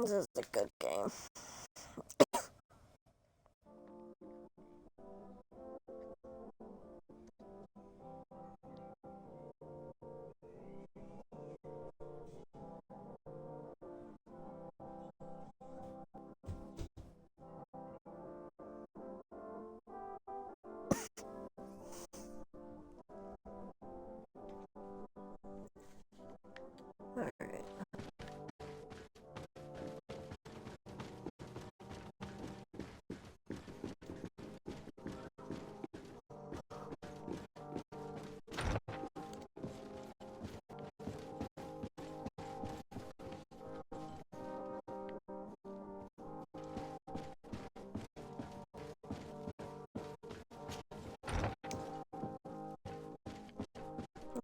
This is a good game. Alright.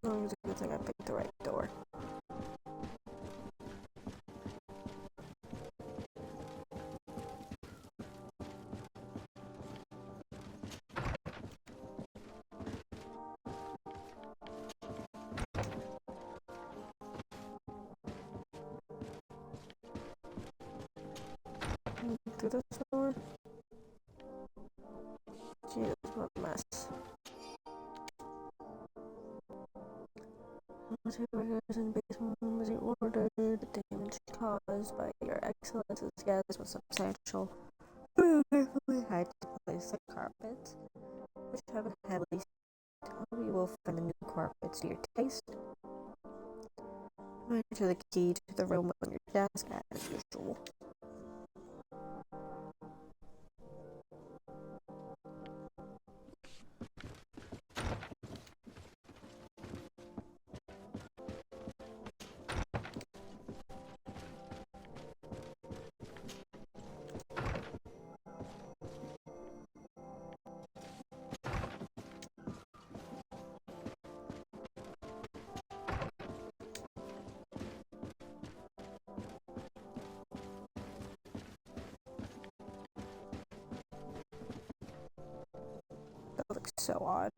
Oh, it's a good thing I picked the right door. Through this door. Jesus, what a mess. Whatever is in the basement was ordered. The damage caused by your excellence's guest was substantial. We carefully had to place the carpets, which have a heavily. We will find the new carpets to your taste. Enter the key to the room on your desk as usual. That looks so odd.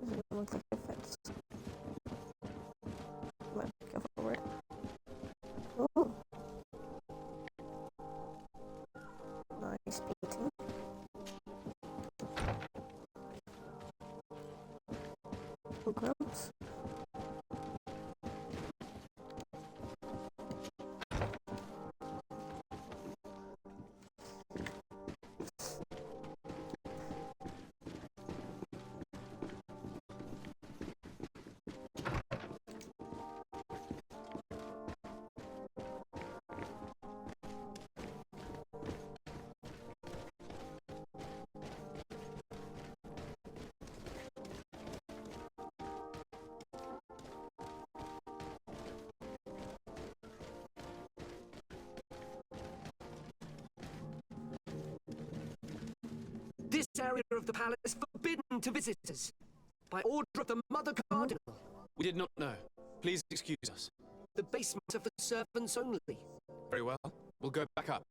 Doesn't look like it fits. Might go forward. Oh, nice painting. Pilgrims. This area of the palace is forbidden to visitors. By order of the Mother Cardinal. We did not know. Please excuse us. The basement of the servants only. Very well. We'll go back up.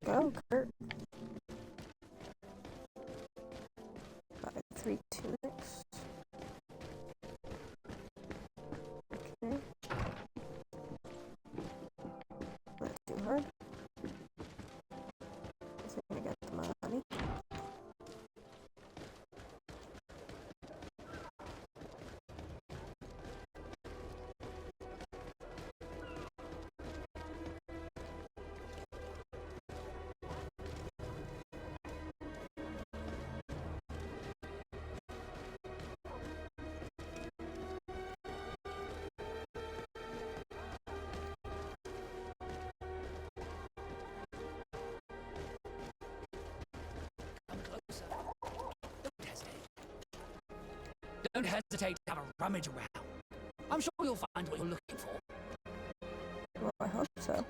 Go, Kurt. 5, 3, 2 next. Okay. Not too hard. I think I got the money. Don't hesitate to have a rummage around. I'm sure you'll find what you're looking for. Well, I hope so.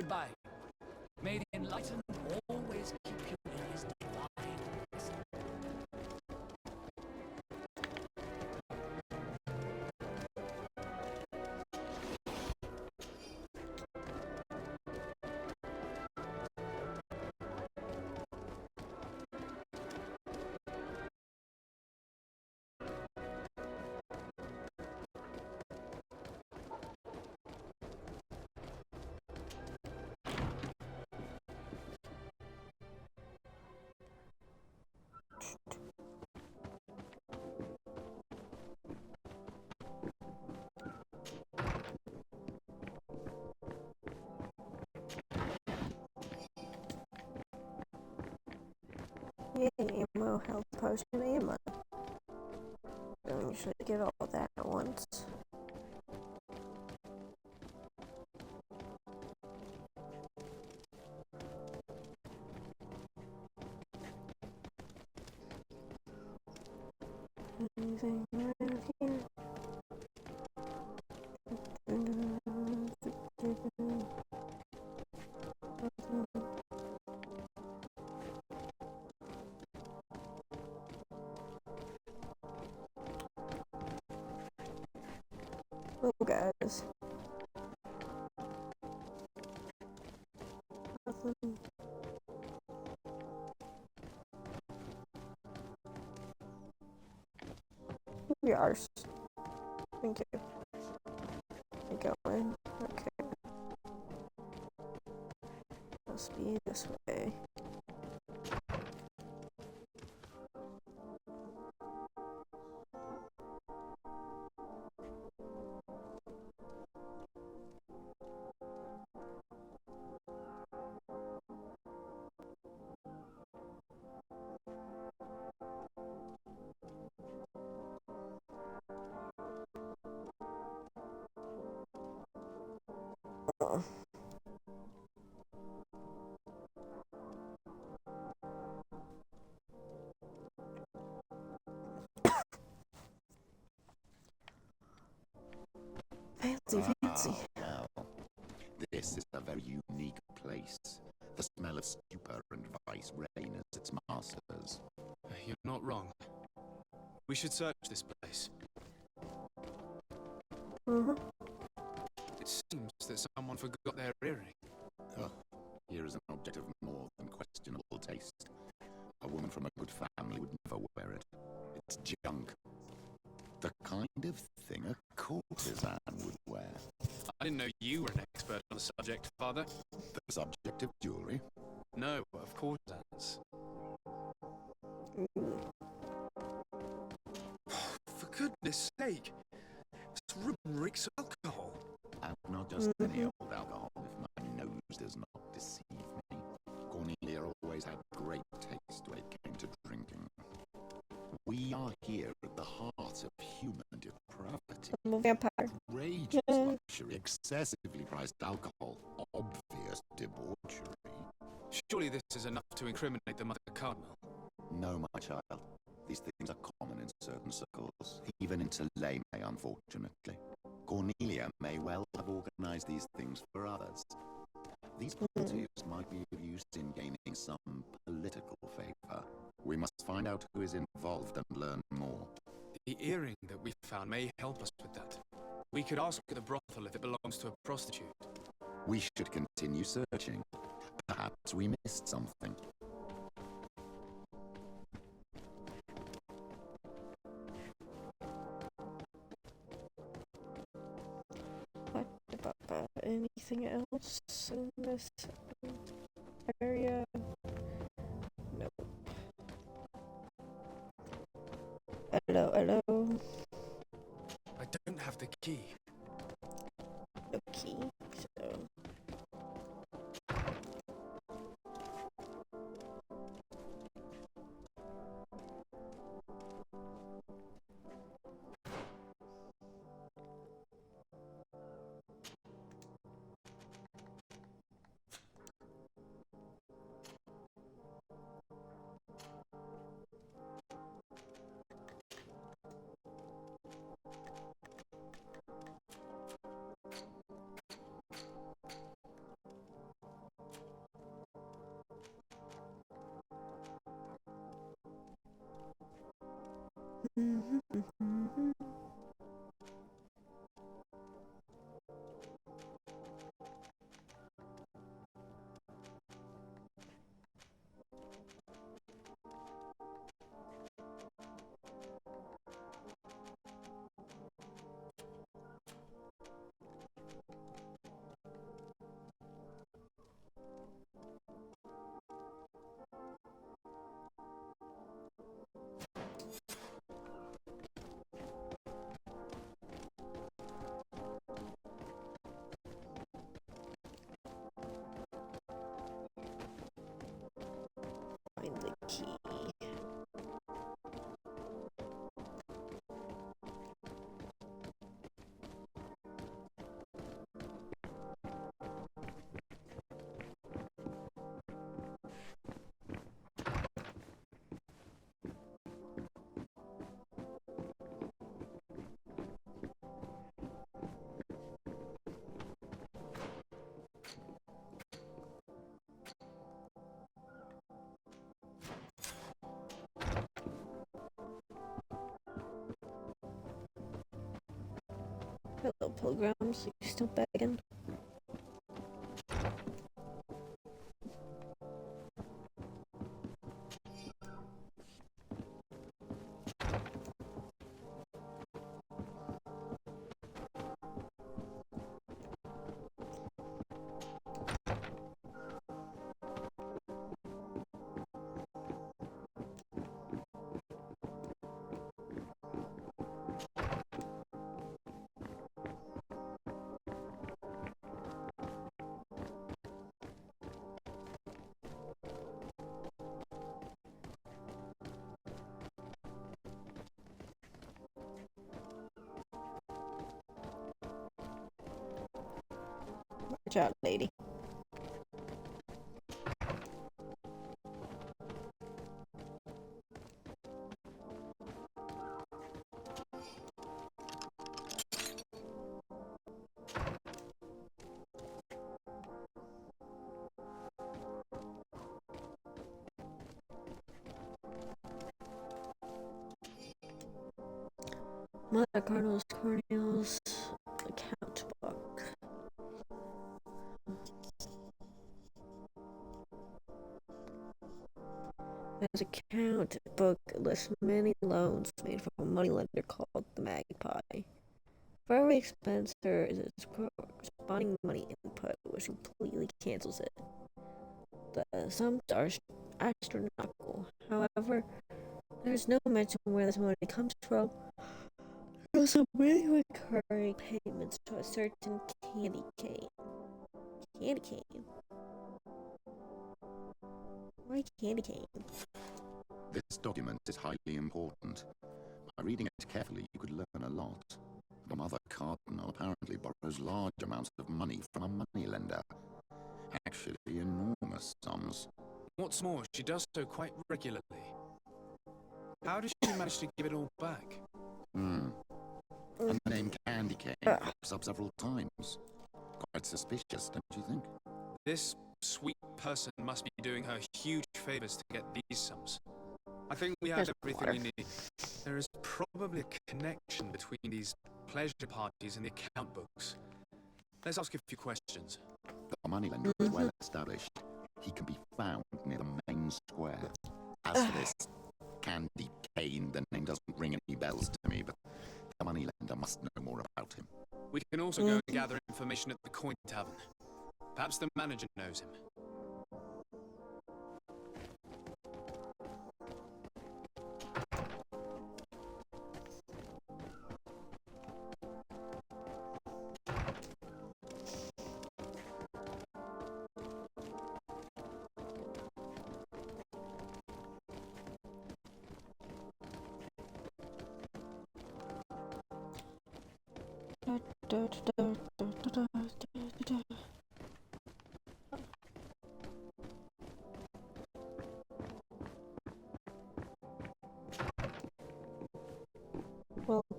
Goodbye. May the enlightened always keep you in his divine presence. Yay, ammo, health potion, ammo. Don't usually get all that at once. Anything around here? Oh, guys. Nothing. Yours. Thank you. Keep going. Okay. Must be this way. Oh. Fancy. Well, this is a very unique place. The smell of stupor and vice reign as its masters. You're not wrong. We should search this place. It seems that someone forgot their earring. Oh, here is an object of more than questionable taste. A woman from a good family would never wear it. It's junk. The kind of thing a courtesan would wear. I didn't know you were an expert on the subject, Father. The subject of jewelry? No, of courtesans. For goodness sake! This room reeks of alcohol. And not just any old alcohol, if my nose does not deceive me. Cornelia always had great taste when it came to drinking. We are here at the heart of human depravity. I'm a vampire. Outrageous luxury, excessively priced alcohol, obvious debauchery. Surely this is enough to incriminate the Mother Cardinal. No, my child. These things are common in certain circles, even in Tulane, unfortunately. Cornelia may well have organized these things for others. These motives might be of use in gaining some political favor. We must find out who is involved and learn more. The earring that we found may help us with that. We could ask at the brothel if it belongs to a prostitute. We should continue searching. Perhaps we missed something. What about anything else in this area? Nope. Hello. I don't have the key. No key, so... Find the key. Hello, pilgrims. You still begging? Watch out, lady. Mother Cardinal's Cornelius account book. His account book lists many loans made from a moneylender called the Magpie. For every expense, there is a corresponding money input, which completely cancels it. The sums are astronomical. However, there's no mention where this money comes from. There are also many recurring payments to a certain candy cane. Candy cane? Why candy cane? This document is highly important. By reading it carefully, you could learn a lot. The Mother Cardinal apparently borrows large amounts of money from a moneylender. Actually, enormous sums. What's more, she does so quite regularly. How does she manage to give it all back? And the name Candy Cane pops up several times. Quite suspicious, don't you think? This sweet person must be doing her huge favors to get these sums. I think we have everything we need. There is probably a connection between these pleasure parties and the account books. Let's ask a few questions. The moneylender is well established. He can be found near the main square. As for this Candy Cane, the name doesn't ring any bells to me, but the moneylender must know more about him. We can also go and gather information at the Coin Tavern. Perhaps the manager knows him.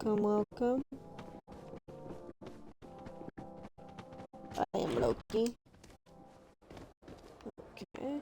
Welcome. I am Loki. Okay.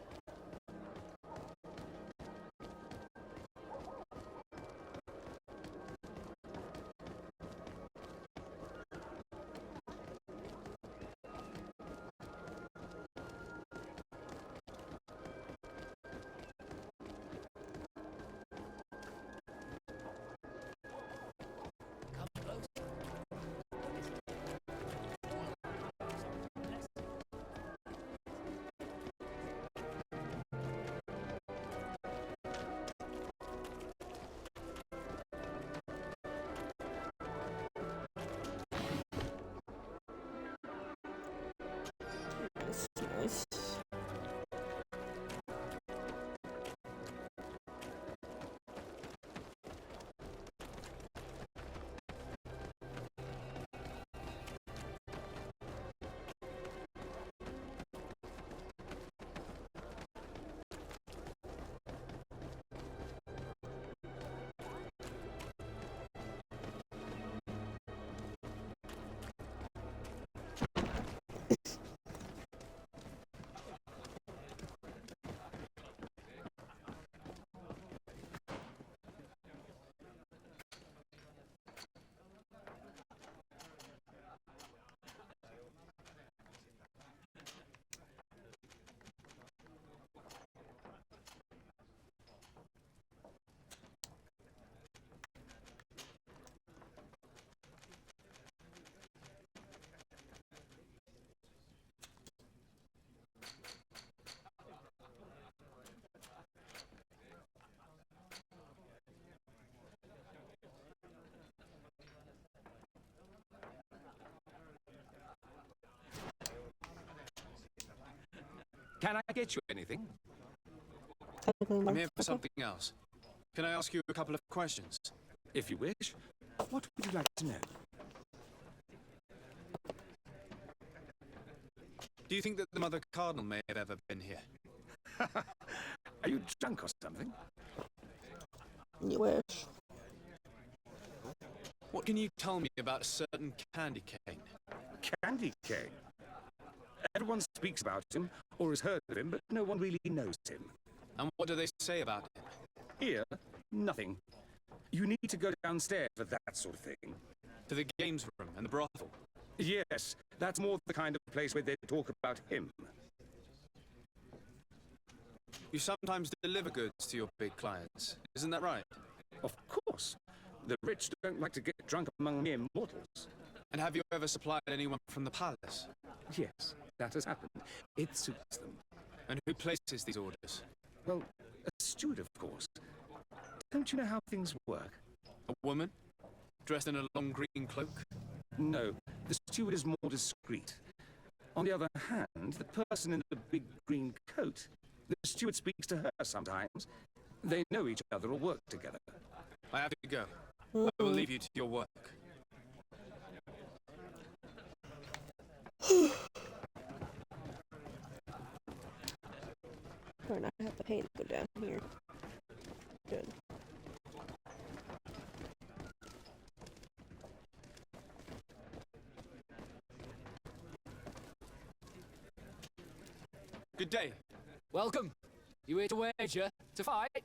Can I get you anything? I'm here for something else. Can I ask you a couple of questions? If you wish. What would you like to know? Do you think that the Mother Cardinal may have ever been here? Are you drunk or something? You wish. What can you tell me about a certain candy cane? Candy cane. Everyone speaks about him, or has heard of him, but no one really knows him. And what do they say about him? Here, nothing. You need to go downstairs for that sort of thing. To the games room and the brothel? Yes, that's more the kind of place where they talk about him. You sometimes deliver goods to your big clients, isn't that right? Of course. The rich don't like to get drunk among mere mortals. And have you ever supplied anyone from the palace? Yes, that has happened. It suits them. And who places these orders? Well, a steward, of course. Don't you know how things work? A woman? Dressed in a long green cloak? No, the steward is more discreet. On the other hand, the person in the big green coat, the steward speaks to her sometimes. They know each other or work together. I have to go. I will leave you to your work. Or not have to pay to go down here. Good. Good day. Welcome. You here to wager? To fight?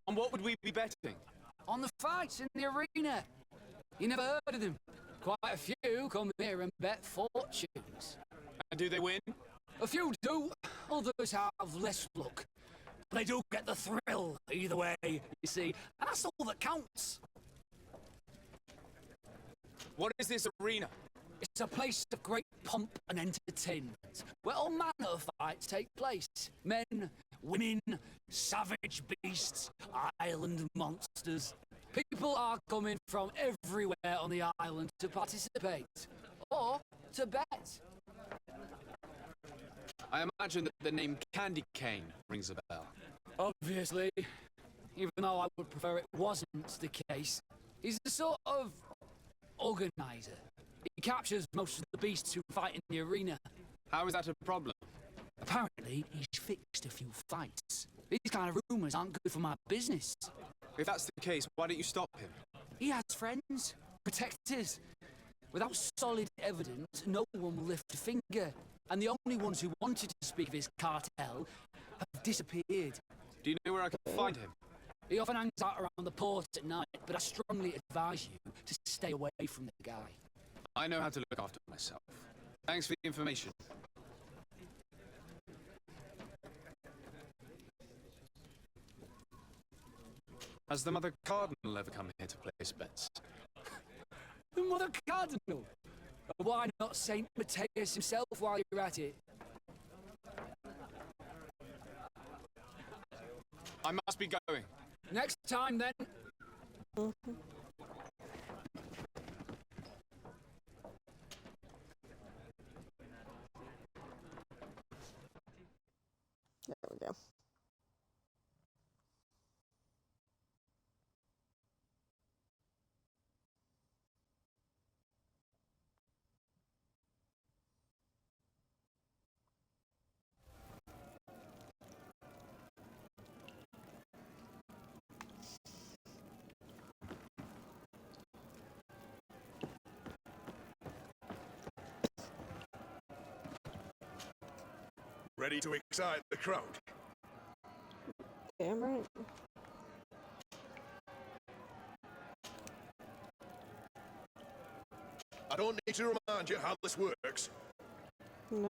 On what would we be betting? On the fights in the arena. You never heard of them. Quite a few come here and bet fortunes. And do they win? A few do, others have less luck. But they do get the thrill either way, you see, and that's all that counts. What is this arena? It's a place of great pomp and entertainment, where all manner of fights take place. Men, women, savage beasts, island monsters. People are coming from everywhere on the island to participate, or to bet. I imagine that the name Candy Cane rings a bell. Obviously, even though I would prefer it wasn't the case. He's a sort of organizer. He captures most of the beasts who fight in the arena. How is that a problem? Apparently, he's fixed a few fights. These kind of rumors aren't good for my business. If that's the case, why don't you stop him? He has friends, protectors. Without solid evidence, no one will lift a finger. And the only ones who wanted to speak of his cartel have disappeared. Do you know where I can find him? He often hangs out around the port at night, but I strongly advise you to stay away from the guy. I know how to look after myself. Thanks for the information. Has the Mother Cardinal ever come here to place bets? The Mother Cardinal? Why not Saint Matthias himself while you're at it? I must be going. Next time, then. There we go. Ready to excite the crowd? Damn right. I don't need to remind you how this works. No.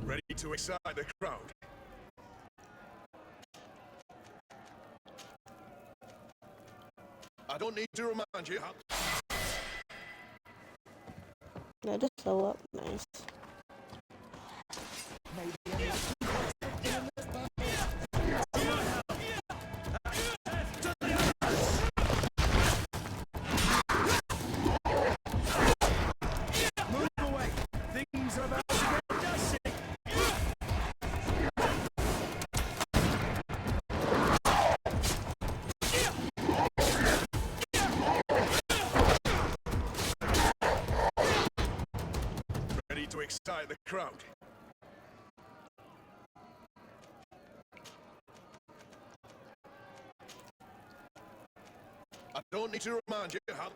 Ready to excite the crowd? I don't need to remind you how... No, just slow up. Nice. need to excite the crowd. I don't need to remind you how...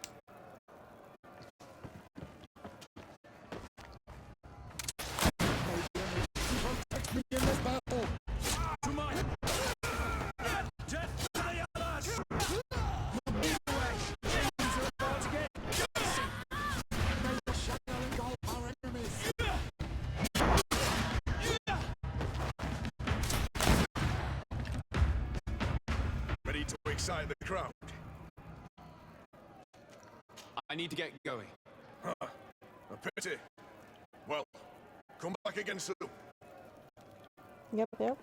Ready to excite the crowd. I need to get going. Huh. A pity. Well, come back again soon. Yep, yep.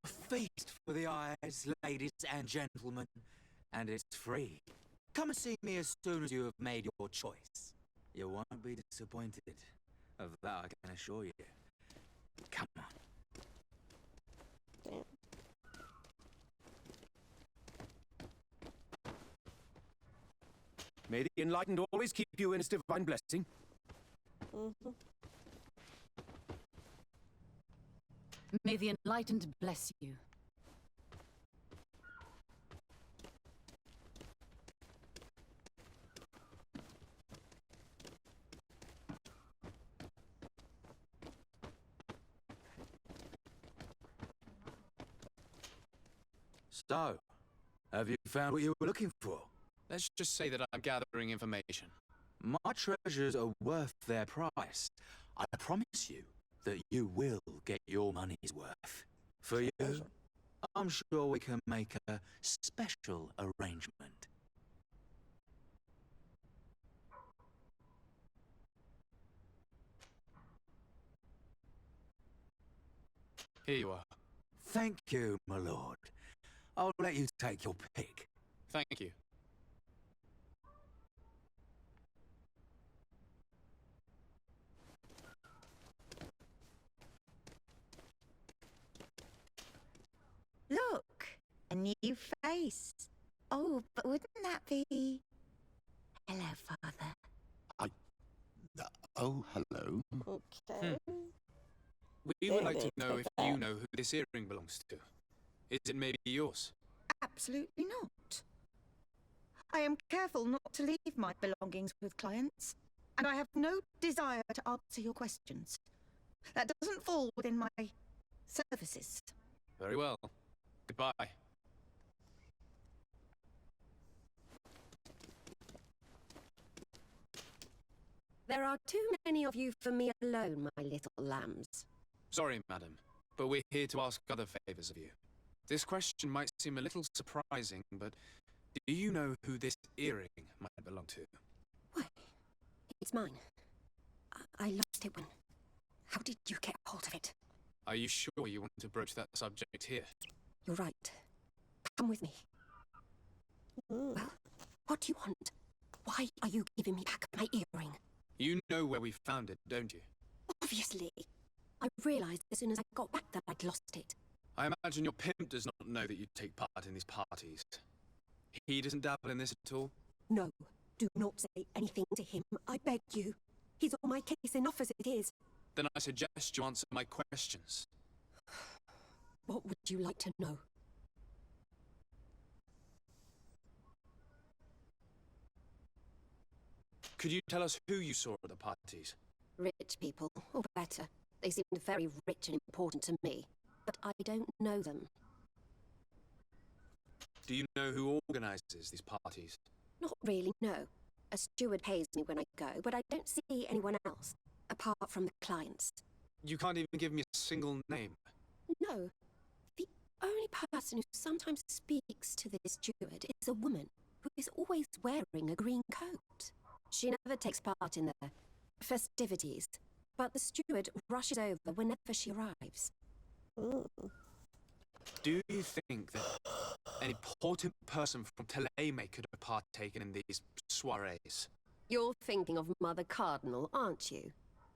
A feast for the eyes, ladies and gentlemen, and it's free. Come and see me as soon as you have made your choice. You won't be disappointed. Of that I can assure you. Come on. Damn. May the enlightened always keep you in his divine blessing. Mm-hmm. May the enlightened bless you. So, have you found what you were looking for? Let's just say that I'm gathering information. My treasures are worth their price. I promise you that you will get your money's worth. For you, I'm sure we can make a special arrangement. Here you are. Thank you, my lord. I'll let you take your pick. Thank you. Look, a new face. Oh, but wouldn't that be... Hello, Father. Oh, hello. Okay. We would like to David, know take if that. you know who this earring belongs to. Is it maybe yours? Absolutely not. I am careful not to leave my belongings with clients, and I have no desire to answer your questions. That doesn't fall within my services. Very well. Goodbye. There are too many of you for me alone, my little lambs. Sorry, madam, but we're here to ask other favors of you. This question might seem a little surprising, but do you know who this earring might belong to? Why, it's mine. I lost it when... How did you get hold of it? Are you sure you want to broach that subject here? You're right. Come with me. Well, what do you want? Why are you giving me back my earring? You know where we found it, don't you? Obviously. I realized as soon as I got back that I'd lost it. I imagine your pimp does not know that you take part in these parties. He doesn't dabble in this at all? No, do not say anything to him, I beg you. He's on my case enough as it is. Then I suggest you answer my questions. What would you like to know? Could you tell us who you saw at the parties? Rich people, or better. They seemed very rich and important to me. but I don't know them. Do you know who organises these parties? Not really, no. A steward pays me when I go, but I don't see anyone else, apart from the clients. You can't even give me a single name. No. The only person who sometimes speaks to this steward is a woman who is always wearing a green coat. She never takes part in the festivities, but the steward rushes over whenever she arrives. Ooh. Do you think that an important person from Telemay could have partaken in these soirees? You're thinking of Mother Cardinal, aren't you?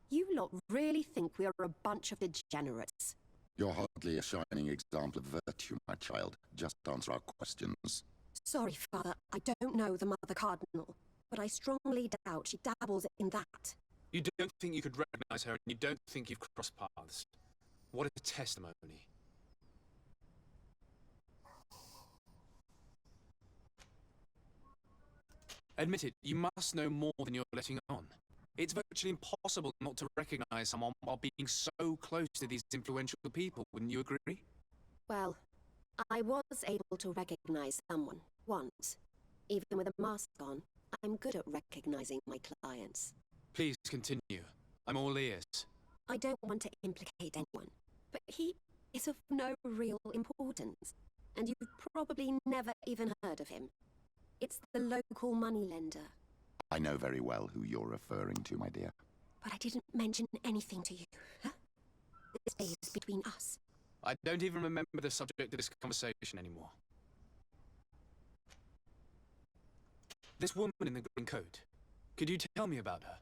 You lot really think we are a bunch of degenerates. You're hardly a shining example of virtue, my child. Just answer our questions. Sorry, Father, I don't know the Mother Cardinal, but I strongly doubt she dabbles in that. You don't think you could recognize her, and you don't think you've crossed paths. What a testimony. Admit it, you must know more than you're letting on. It's virtually impossible not to recognize someone while being so close to these influential people, wouldn't you agree? Well, I was able to recognize someone once. Even with a mask on, I'm good at recognizing my clients. Please continue. I'm all ears. I don't want to implicate anyone, but he is of no real importance, and you've probably never even heard of him. It's the local moneylender. I know very well who you're referring to, my dear. But I didn't mention anything to you, huh? This stays between us. I don't even remember the subject of this conversation anymore. This woman in the green coat, could you tell me about her?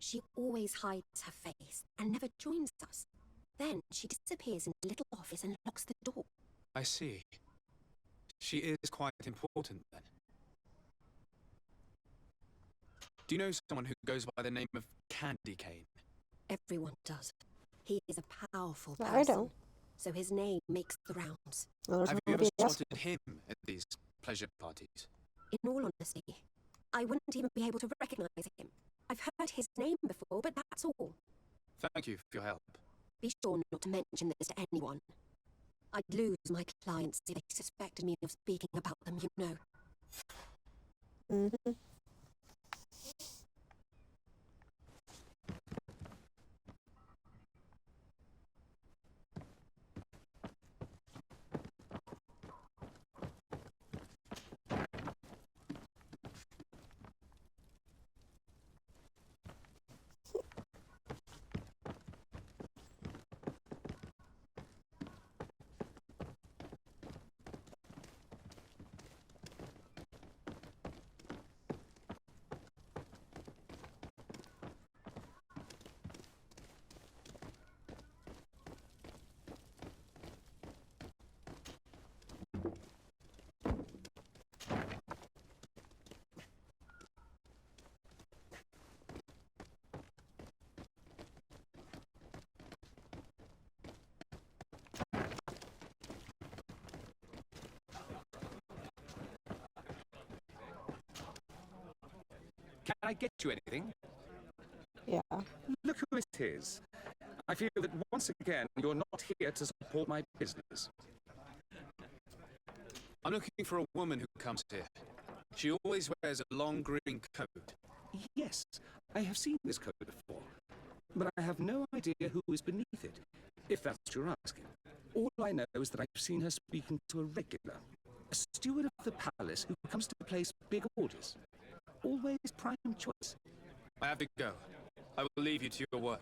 She always hides her face and never joins us. Then she disappears in the little office and locks the door. I see. She is quite important, then. Do you know someone who goes by the name of Candy Cane? Everyone does. He is a powerful person. I don't. So his name makes the rounds. Have you ever spotted him at these pleasure parties? In all honesty, I wouldn't even be able to recognize him. I've heard his name before, but that's all. Thank you for your help. Be sure not to mention this to anyone. I'd lose my clients if they suspected me of speaking about them, you know. Mm-hmm. Can I get you anything? Yeah. Look who it is. I feel that once again you're not here to support my business. I'm looking for a woman who comes here. She always wears a long green coat. Yes, I have seen this coat before, but I have no idea who is beneath it, if that's what you're asking. All I know is that I've seen her speaking to a regular, a steward of the palace who comes to place big orders. Always prime choice. I have to go. I will leave you to your work.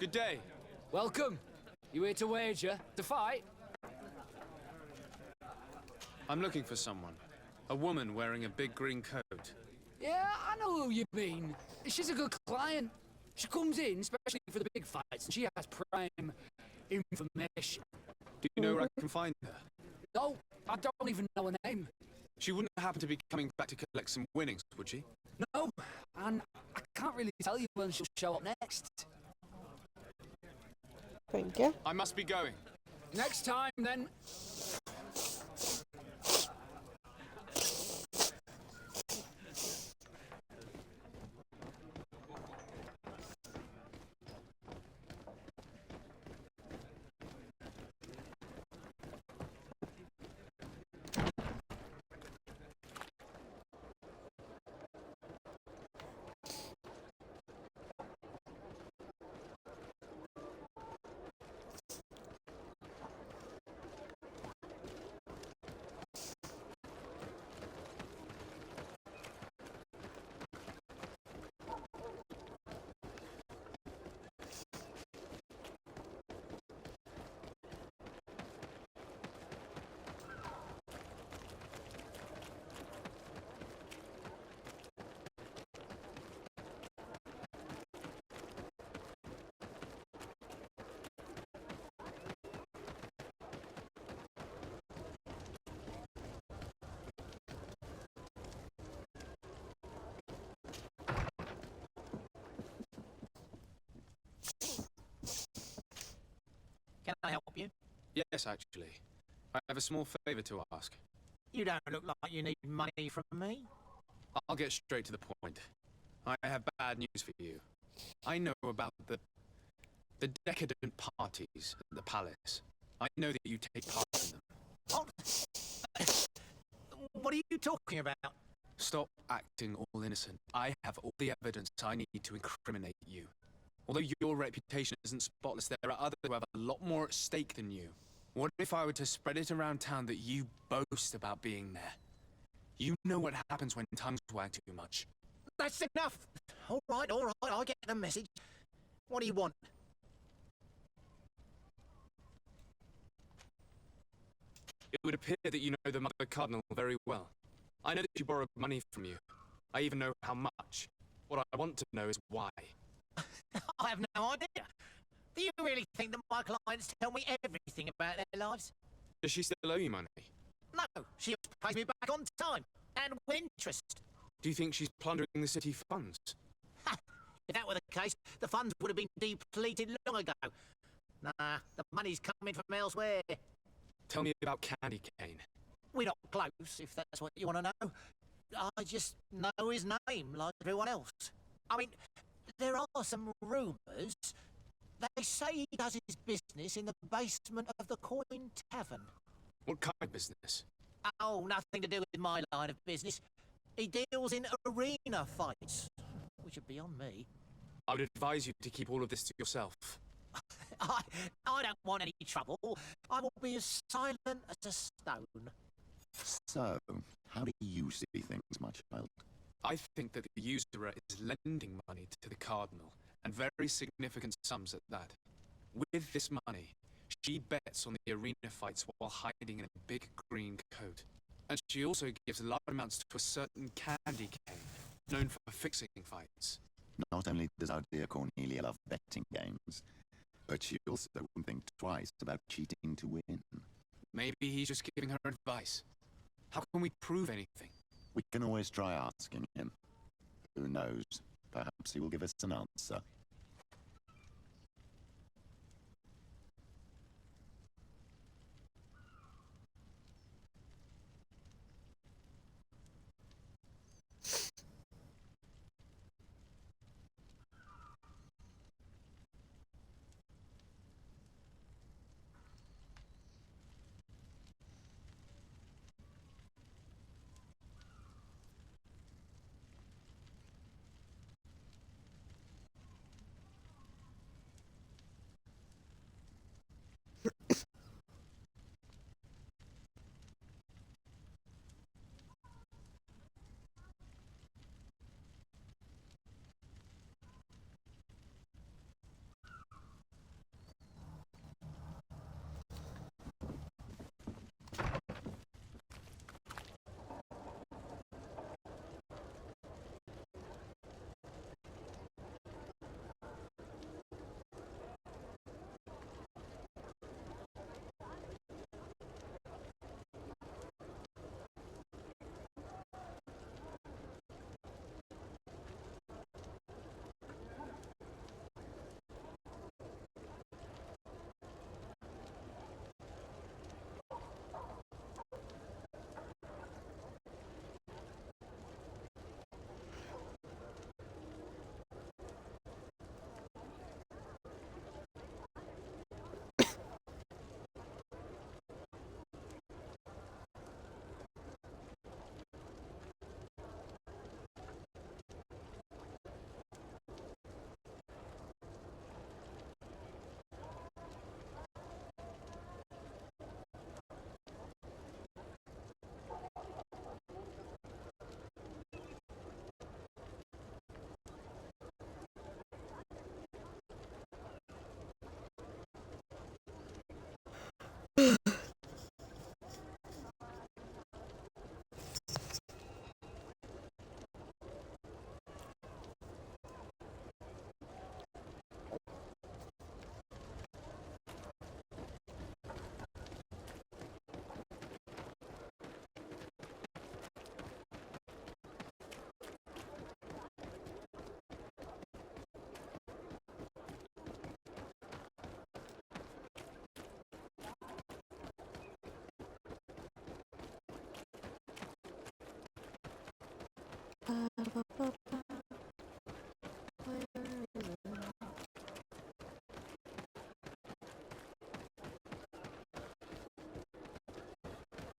Good day. Welcome. You here to wager? To fight? I'm looking for someone. A woman wearing a big green coat. Yeah, I know who you mean. She's a good client. She comes in, especially for the big fights, and she has prime information. Do you know where I can find her? No, I don't even know her name. She wouldn't happen to be coming back to collect some winnings, would she? No, and I can't really tell you when she'll show up next. Thank you. I must be going. Next time, then. Can I help you? Yes, actually. I have a small favor to ask. You don't look like you need money from me. I'll get straight to the point. I have bad news for you. I know about the decadent parties at the palace. I know that you take part in them. What? What are you talking about? Stop acting all innocent. I have all the evidence I need to incriminate you. Although your reputation isn't spotless, there are others who have a lot more at stake than you. What if I were to spread it around town that you boast about being there? You know what happens when tongues wag too much. That's enough. All right, I get the message. What do you want? It would appear that you know the Mother Cardinal very well. I know that she borrowed money from you. I even know how much. What I want to know is why. I have no idea. Do you really think that my clients tell me everything about their lives? Does she still owe you money? No, she pays me back on time, and with interest. Do you think she's plundering the city funds? Ha! If that were the case, the funds would have been depleted long ago. Nah, the money's coming from elsewhere. Tell me about Candy Cane. We're not close, if that's what you want to know. I just know his name, like everyone else. I mean, there are some rumours. They say he does his business in the basement of the Coin Tavern. What kind of business? Oh, nothing to do with my line of business. He deals in arena fights, which would be on me. I would advise you to keep all of this to yourself. I don't want any trouble. I will be as silent as a stone. So, how do you see things, my child? I think that the usurer is lending money to the Cardinal, and very significant sums at that. With this money, she bets on the arena fights while hiding in a big green coat. And she also gives large amounts to a certain Candy Cane, known for fixing fights. Not only does our dear Cornelia love betting games, but she also wouldn't think twice about cheating to win. Maybe he's just giving her advice. How can we prove anything? We can always try asking him. Who knows? Perhaps he will give us an answer.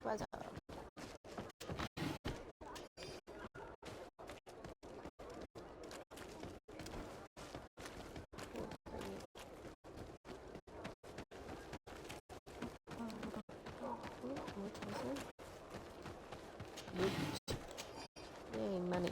What's up? Yay, money.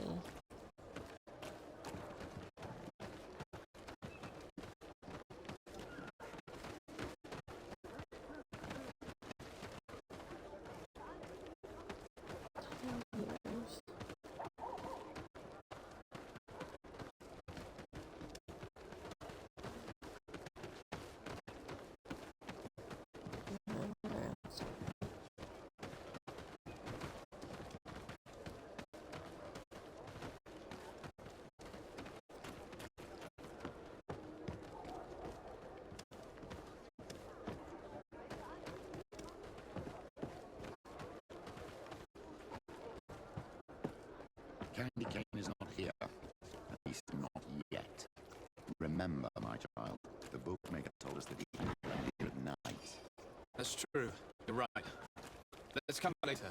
Candy Cane is not here. At least not yet. Remember, my child, the bookmaker told us that he can be here at night. That's true. You're right. Let's come later.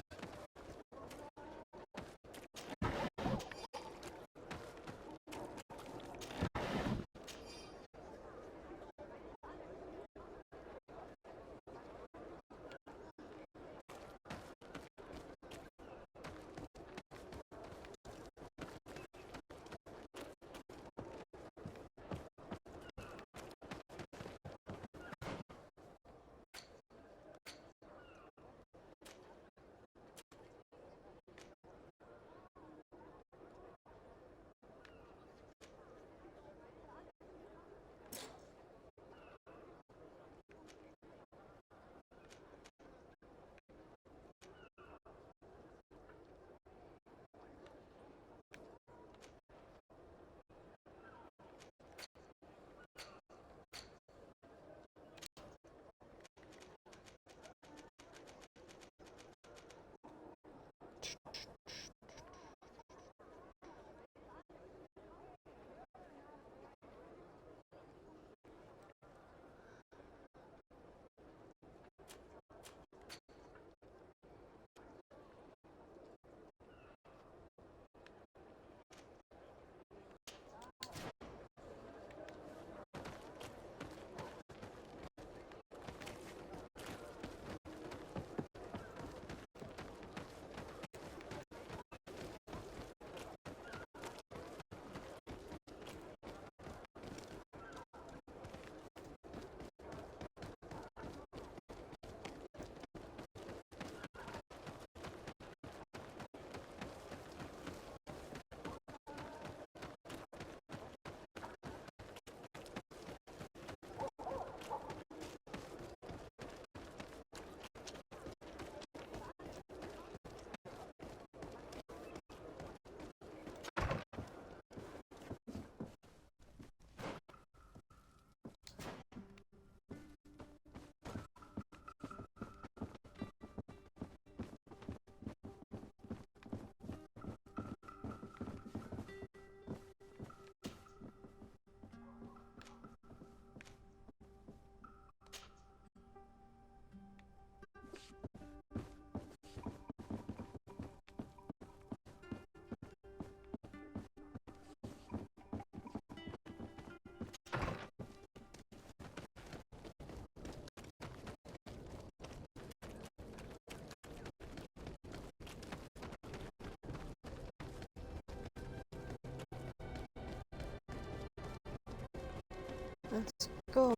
Let's go.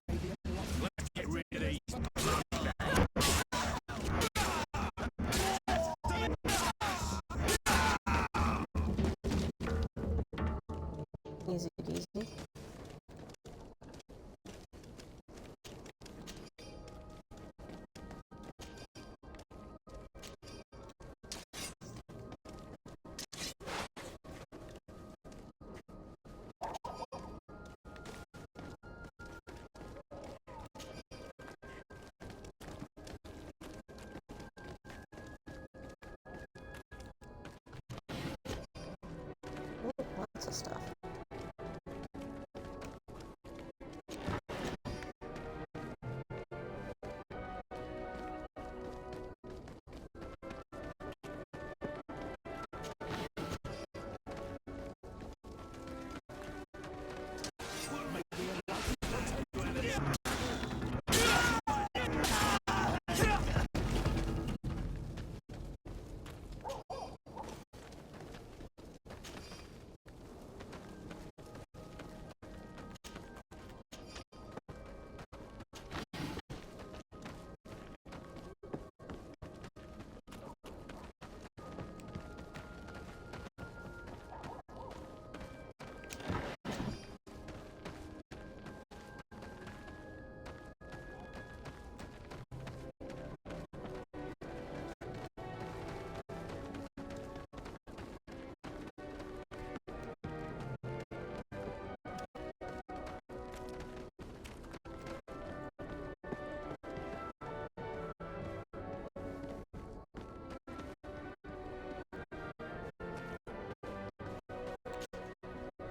Let's get rid of these. Easy peasy.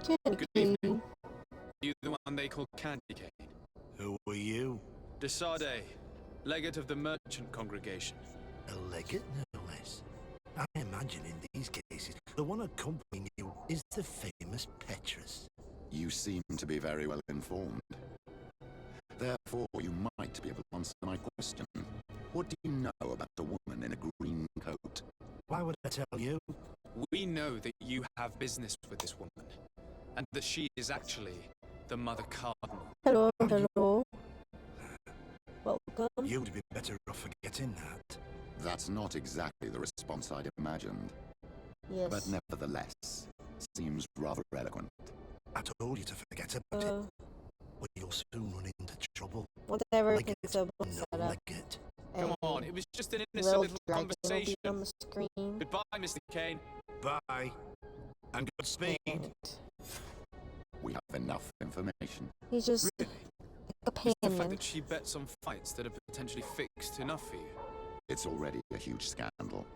Candy Good cane. evening. You the one they call Candy Cane? Who are you? De Sade, legate of the merchant congregation. A legate, no less. I imagine in these cases, the one accompanying you is the famous Petrus. You seem to be very well informed. Therefore, you might be able to answer my question. What do you know about a woman in a green coat? Why would I tell you? We know that you have business with this woman, and that she is actually the Mother Cardinal. Hello, hello. Welcome. You'd be better off forgetting that. That's not exactly the response I'd imagined. Yes. But nevertheless, seems rather eloquent. I told you to forget about it. Well, you'll soon run into trouble. Whatever, Legate, it's a book no setup. legate. Come on, it was just an innocent little conversation. On the screen. Goodbye, Mr. Kane. Bye. And Godspeed. We have enough information. He's just Really? a It's the fact companion. that she bets on fights that are potentially fixed enough for you. It's already a huge scandal.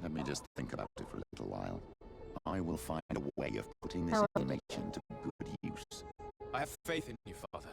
Let me just think about it for a little while. I will find a way of putting this information to good use. I have faith in you, Father.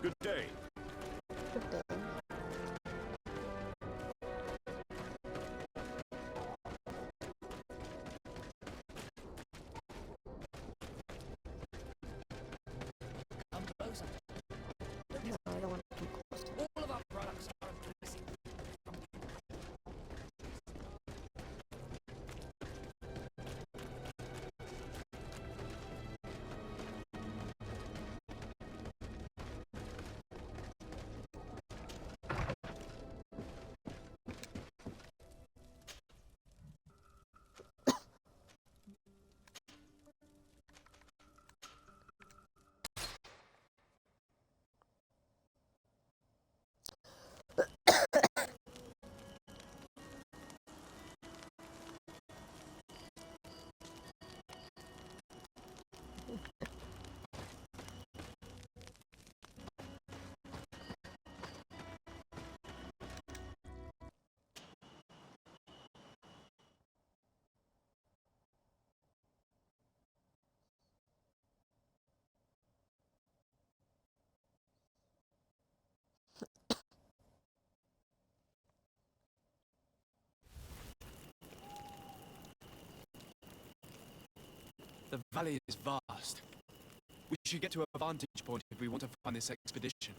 Good day. Good day. Come closer. No, I don't want to come close to it. All of our products are inclusive. The valley is vast. We should get to a vantage point if we want to find this expedition.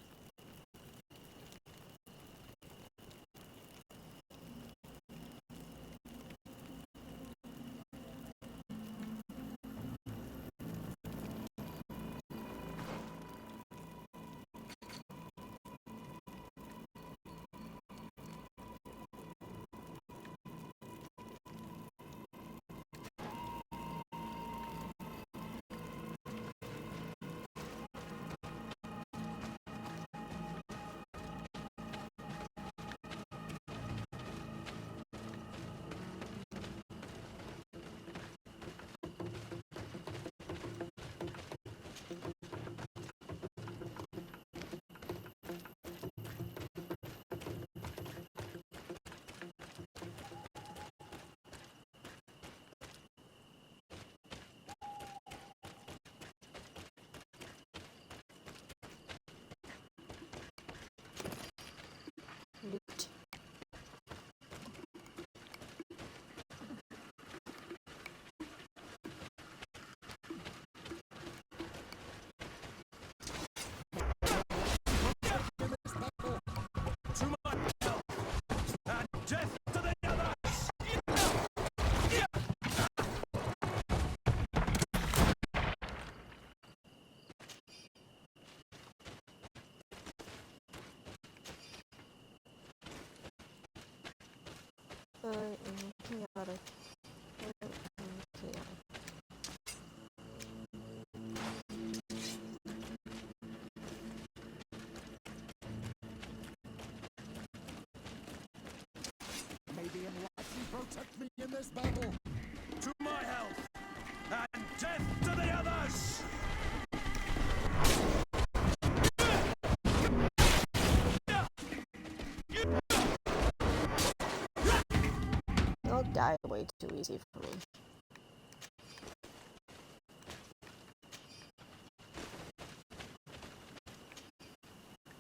die way too easy for me.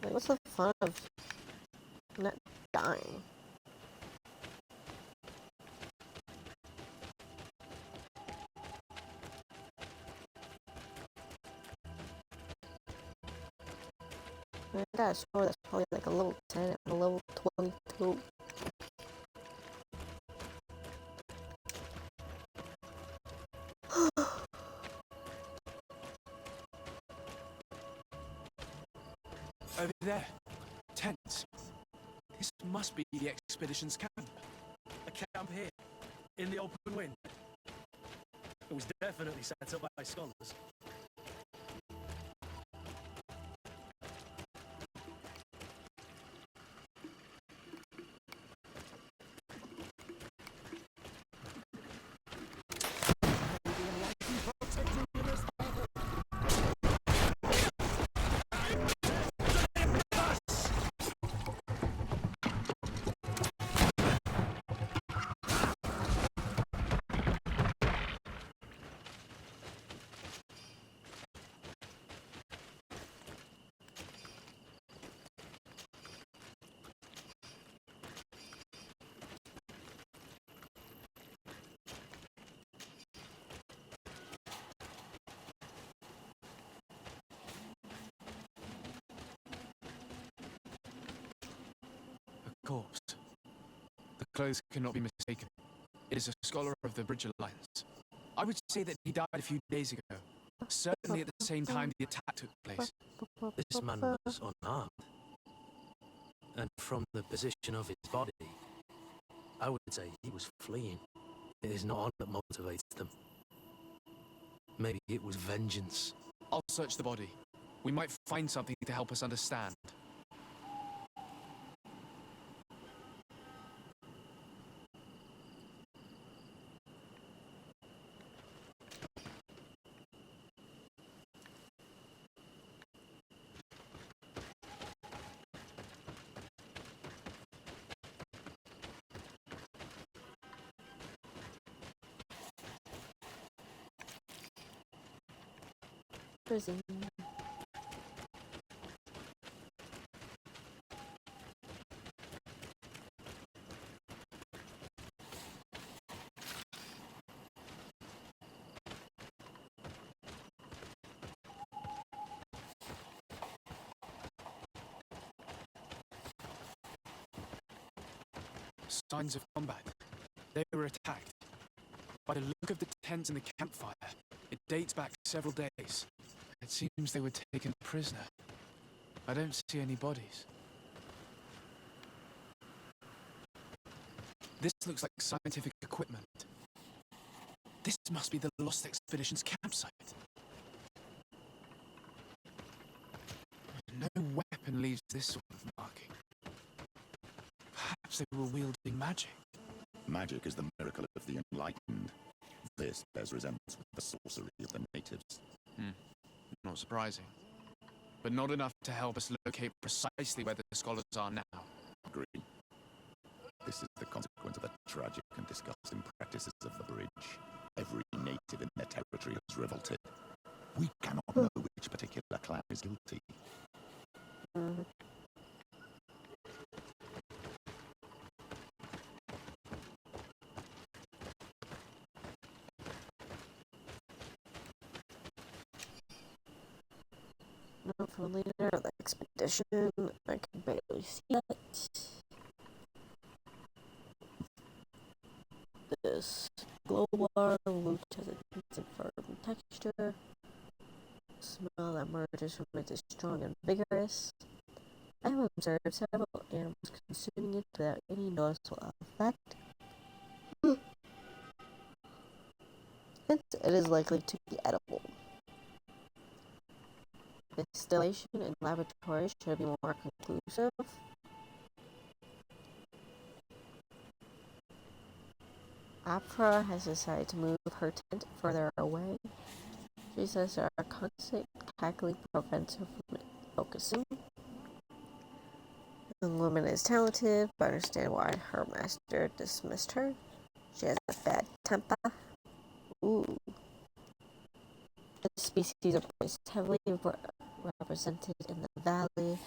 Like, what's the fun of not dying? I got a score that's probably like a level 10 and a level 22. Over there. Tents. This must be the expedition's camp. A camp here, in the open wind. It was definitely set up by scholars. Of course. The clothes cannot be mistaken. It is a scholar of the Bridge Alliance. I would say that he died a few days ago. Certainly at the same time the attack took place. This man was unarmed. And from the position of his body, I would say he was fleeing. It is not honor that motivates them. Maybe it was vengeance. I'll search the body. We might find something to help us understand. Prison. Signs of combat. They were attacked. By the look of the tents and the campfire, it dates back several days. It seems they were taken prisoner. I don't see any bodies. This looks like scientific equipment. This must be the Lost Expedition's campsite. No weapon leaves this sort of marking. Perhaps they were wielding magic. Magic is the miracle of the enlightened. This bears resemblance with the sorcery of the natives. Not surprising. But not enough to help us locate precisely where the scholars are now. Agree. This is the consequence of the tragic and disgusting practices of the Bridge. Every native in their territory has revolted. We cannot know which particular clan is guilty. No, for leader of the expedition, I can barely see it. This glow bar loot has a decent firm texture. Smell that emerges from it is strong and vigorous. I have observed several animals consuming it without any noticeable effect. Hence, it is likely to be edible. Distillation in laboratories should be more conclusive. Afra has decided to move her tent further away. She says there are constant cackling prevents her from focusing. The woman is talented, but understand why her master dismissed her. She has a bad temper. Ooh. The species are most heavily represented in the valley.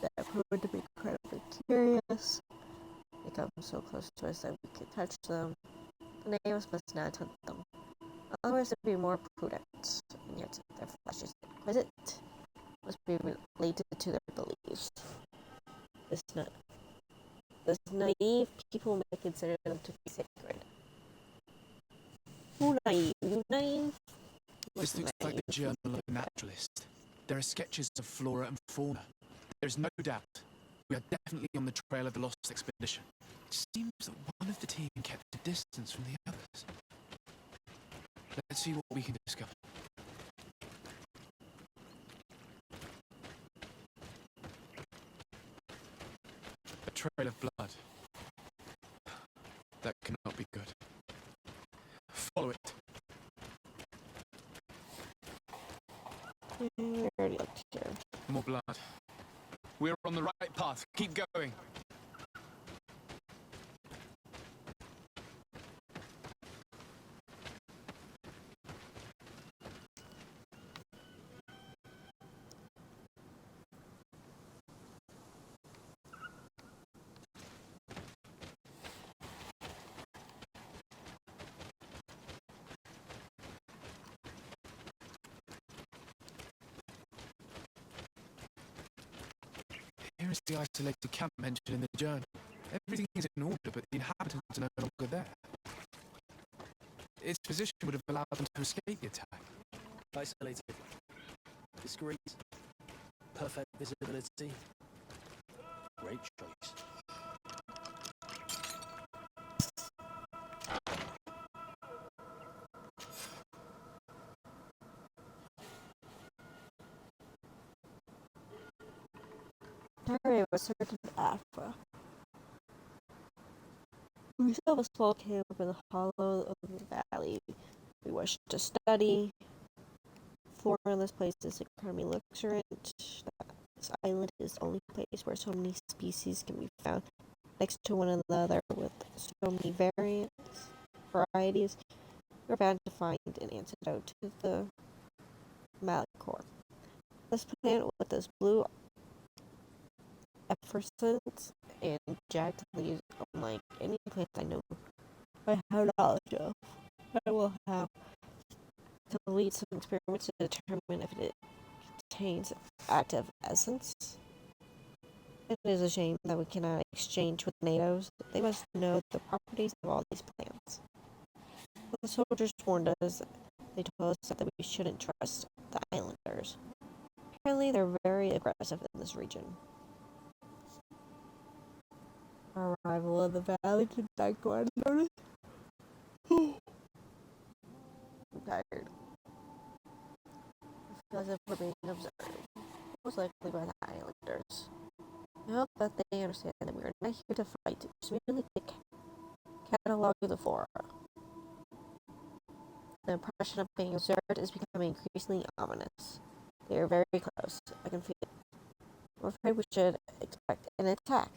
They're proven to be incredibly curious. They come so close to us that we can touch them. The natives must not hunt them. Otherwise, they'd be more prudent. And yet, their flesh is exquisite. Must be related to their beliefs. This naive people may consider them to be sacred. Who naive? You naive? This looks like the journal of a naturalist. There are sketches of flora and fauna. There is no doubt we are definitely on the trail of the lost expedition. It seems that one of the team kept a distance from the others. Let's see what we can discover. A trail of blood. That cannot be good. Follow it. We already looked here. More blood. We're on the right path. Keep going. Here is the isolated camp mentioned in the journal. Everything is in order, but the inhabitants are no longer there. Its position would have allowed them to escape the attack. Isolated. Discreet. Perfect visibility. Great choice. Area was certain Afra. We still have a small camp in the hollow of the valley. We wish to study. Flora in this place is incredibly luxuriant. This island is the only place where so many species can be found next to one another with so many varieties. We're bound to find an antidote to the Malicor. This plant with this blue effervescence and jagged leaves, unlike any plant I know I have knowledge of. I will have to lead some experiments to determine if it contains active essence. It is a shame that we cannot exchange with natives. They must know the properties of all these plants. The soldiers warned us. They told us that we shouldn't trust the islanders. Apparently, they're very aggressive in this region. Arrival of the valley did not go unnoticed. I'm tired. I feel as if we're being observed, most likely by the islanders. I hope that they understand that we are not here to fight, just merely to catalog the flora. The impression of being observed is becoming increasingly ominous. They are very close. I can feel it. I'm afraid we should expect an attack.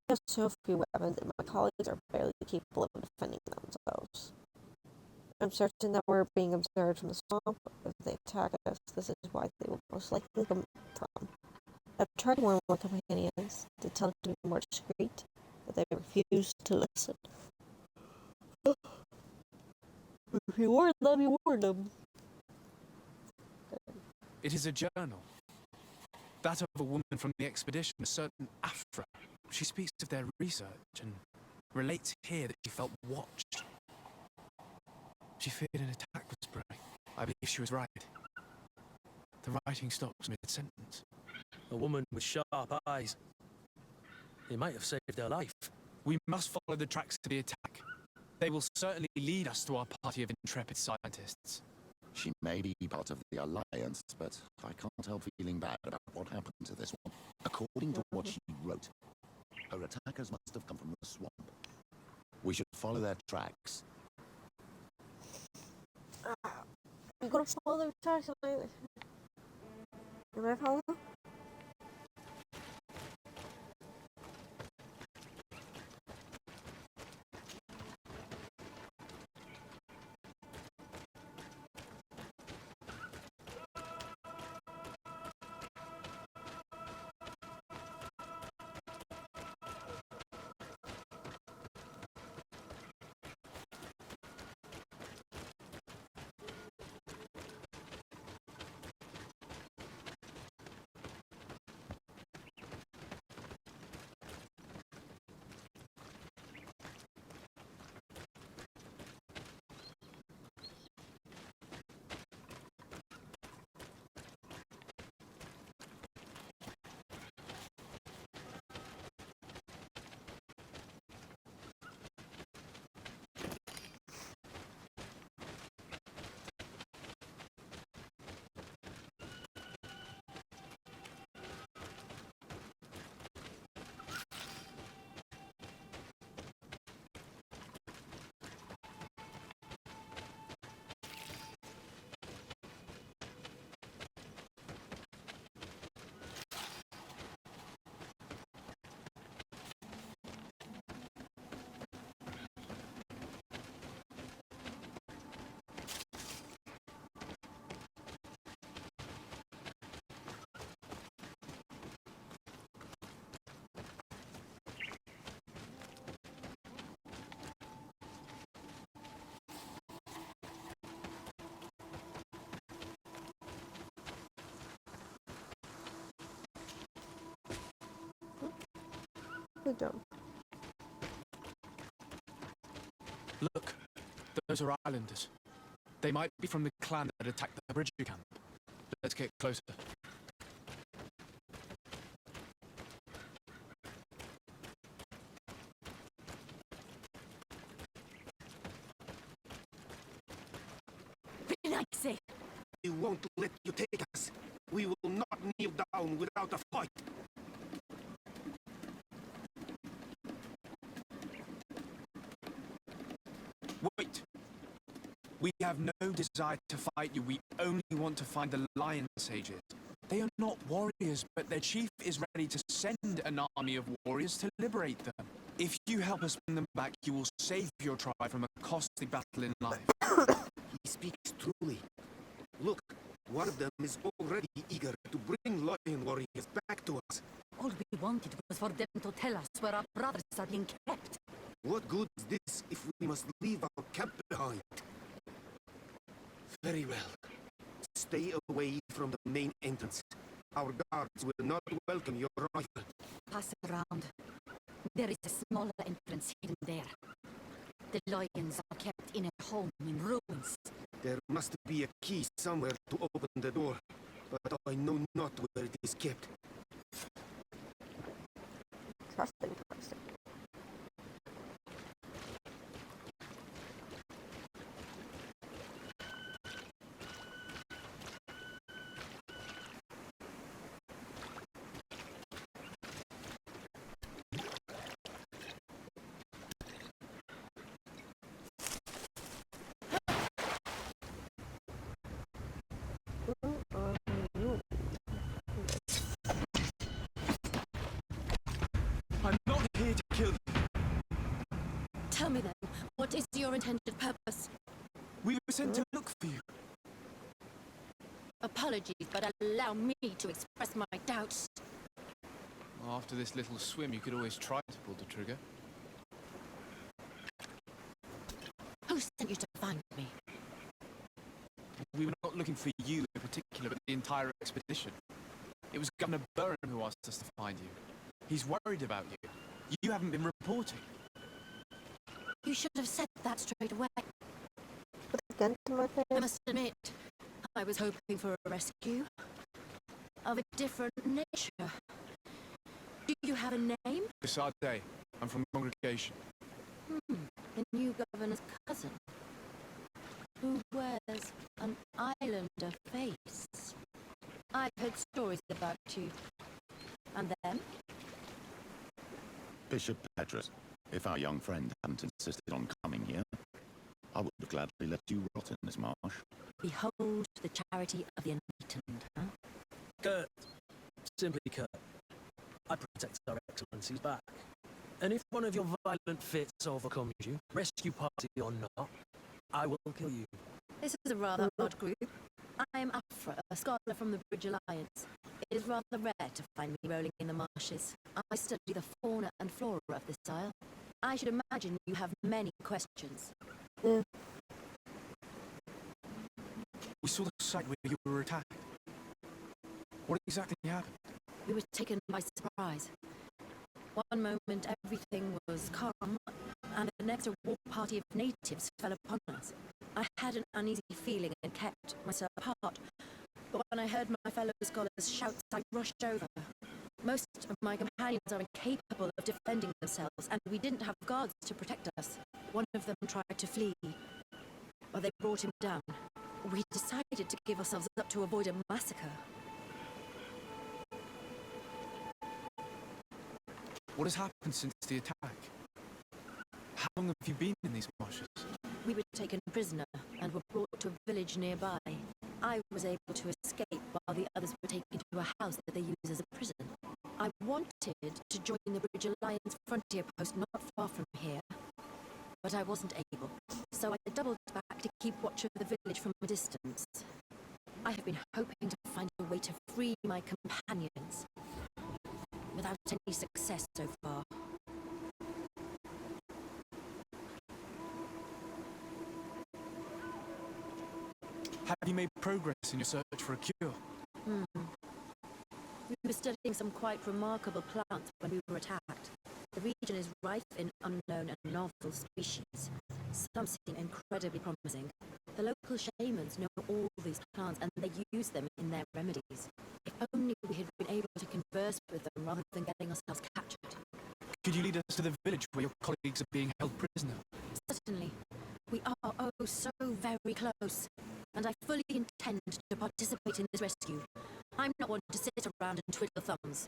I have so few weapons, and my colleagues are barely capable of defending themselves. I'm certain that we're being observed from the swamp. If they attack us, this is why they will most likely come from. I've tried to warn my companions to tell them to be more discreet, but they refuse to listen. If you warn them, you warn them. It is a journal. That of a woman from the expedition, a certain Afra. She speaks of their research and relates here that she felt watched. She feared an attack was brewing. I believe she was right. The writing stops mid-sentence. A woman with sharp eyes. It might have saved her life. We must follow the tracks to the attack. They will certainly lead us to our party of intrepid scientists. She may be part of the Alliance, but I can't help feeling bad about what happened to this one. According to what she wrote, her attackers must have come from the swamp. We should follow their tracks. You gonna follow their tracks? Can I follow? Good jump. Look, those are islanders. They might be from the clan that attacked the bridge camp. Let's get closer. Relax. We won't let you take us. We will not kneel down without a fight. Wait. We have no desire to fight you. We only want to find the Lion Sages. They are not warriors, but their chief is ready to send an army of warriors to liberate them. If you help us bring them back, you will save your tribe from a costly battle in life. He speaks truly. Look, one of them is already eager to bring Lion warriors back to us. All we wanted was for them to tell us where our brothers are being kept. What good is this if we must leave our camp behind? Very well. Stay away from the main entrance. Our guards will not welcome your rifle. Pass around. There is a smaller entrance hidden there. The lions are kept in a home in ruins. There must be a key somewhere to open the door, but I know not where it is kept. That's interesting. I'm not here to kill you. Tell me then, what is your intended purpose? We were sent to look for you. Apologies, but allow me to express my doubts. After this little swim, you could always try to pull the trigger. Who sent you to find me? We were not looking for you in particular, but the entire expedition. It was Governor Burham who asked us to find you. He's worried about you. You haven't been reporting. You should have said that straight away. Put a gun to my face. I must admit, I was hoping for a rescue of a different nature. Do you have a name? Sade. I'm from the congregation. The new governor's cousin, who wears an islander face. I've heard stories about you. And then? Bishop Petrus, if our young friend hadn't insisted on coming here, I would have gladly let you rot in this marsh. Behold the charity of the enlightened, huh? Kurt. Simply Kurt. I protect our excellency's back. And if one of your violent fits overcomes you, rescue party or not, I will kill you. This is a rather odd group. I am Afra, a scholar from the Bridge Alliance. It is rather rare to find me rolling in the marshes. I study the fauna and flora of this isle. I should imagine you have many questions. Yeah. We saw the site where you were attacked. What exactly happened? We were taken by surprise. One moment everything was calm, and the next a war party of natives fell upon us. I had an uneasy feeling and kept myself apart. But when I heard my fellow scholars' shouts, I rushed over. Most of my companions are incapable of defending themselves, and we didn't have guards to protect us. One of them tried to flee, but they brought him down. We decided to give ourselves up to avoid a massacre. What has happened since the attack? How long have you been in these marshes? We were taken prisoner and were brought to a village nearby. I was able to escape while the others were taken to a house that they use as a prison. I wanted to join the Bridge Alliance frontier post not far from here, but I wasn't able. So I doubled back to keep watch of the village from a distance. I have been hoping to find a way to free my companions, without any success so far. Have you made progress in your search for a cure? We were studying some quite remarkable plants when we were attacked. The region is rife in unknown and novel species. Some seem incredibly promising. The local shamans know all these plants and they use them in their remedies. If only we had been able to converse with them rather than getting ourselves captured. Could you lead us to the village where your colleagues are being held prisoner? Certainly. We are oh so very close. And I fully intend to participate in this rescue. I'm not one to sit around and twiddle thumbs.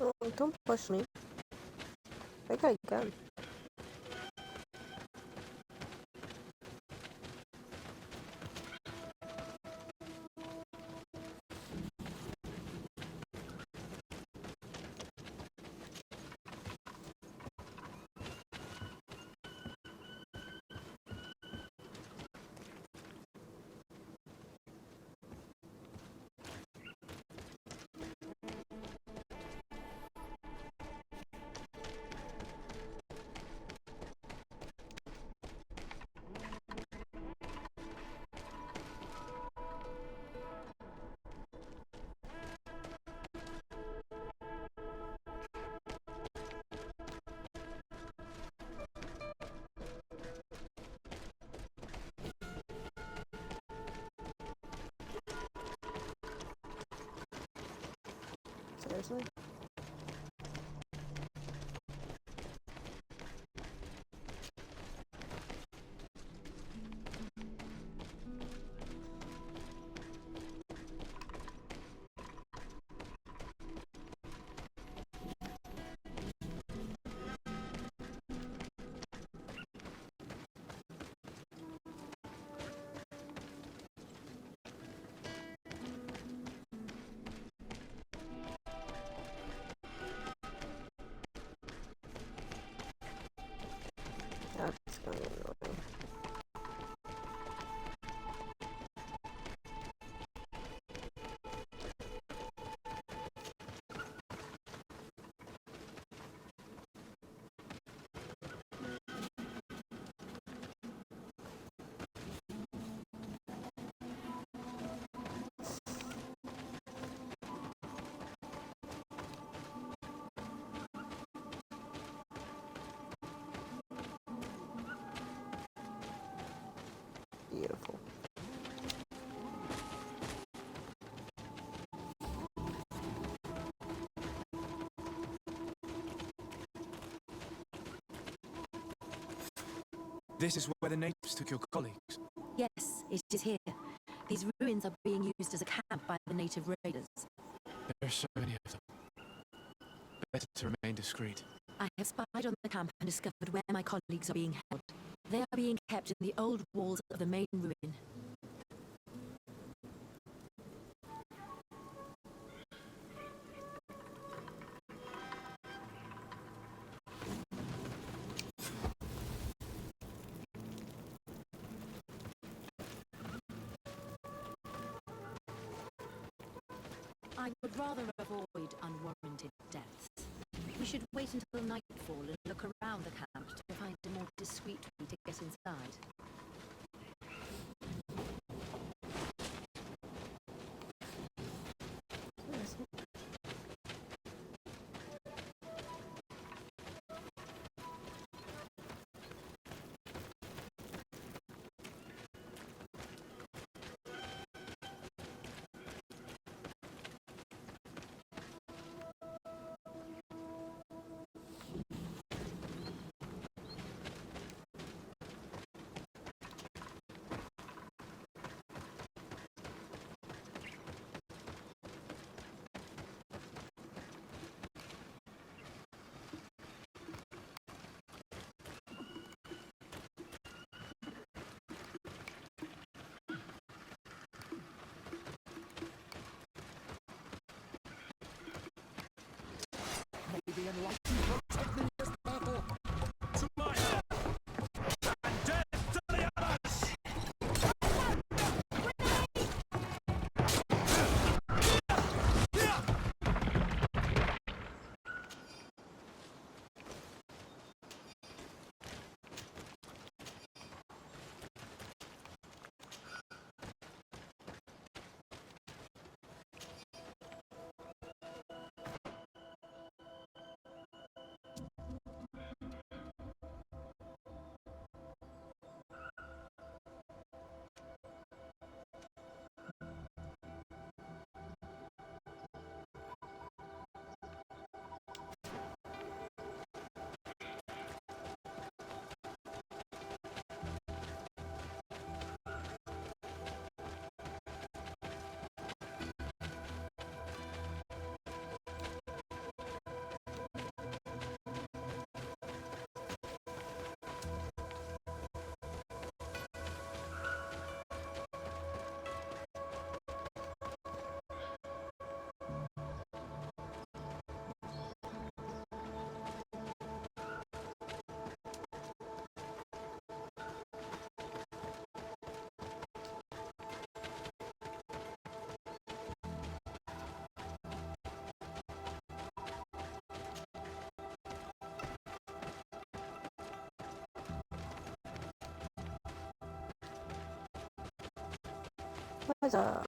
Oh, don't push me. I got a gun. Seriously? That's gonna be annoying. Beautiful. This is where the natives took your colleagues. Yes, it is here. These ruins are being used as a camp by the native raiders. There are so many of them. Better to remain discreet. I have spied on the camp and discovered where my colleagues are being held. They are being kept in the old walls of the main ruin. I would rather avoid unwarranted deaths. We should wait until nightfall and look around the camp to find a more discreet way to get inside. The enlightened protect me in this battle. To my help, and death to the others! Liza.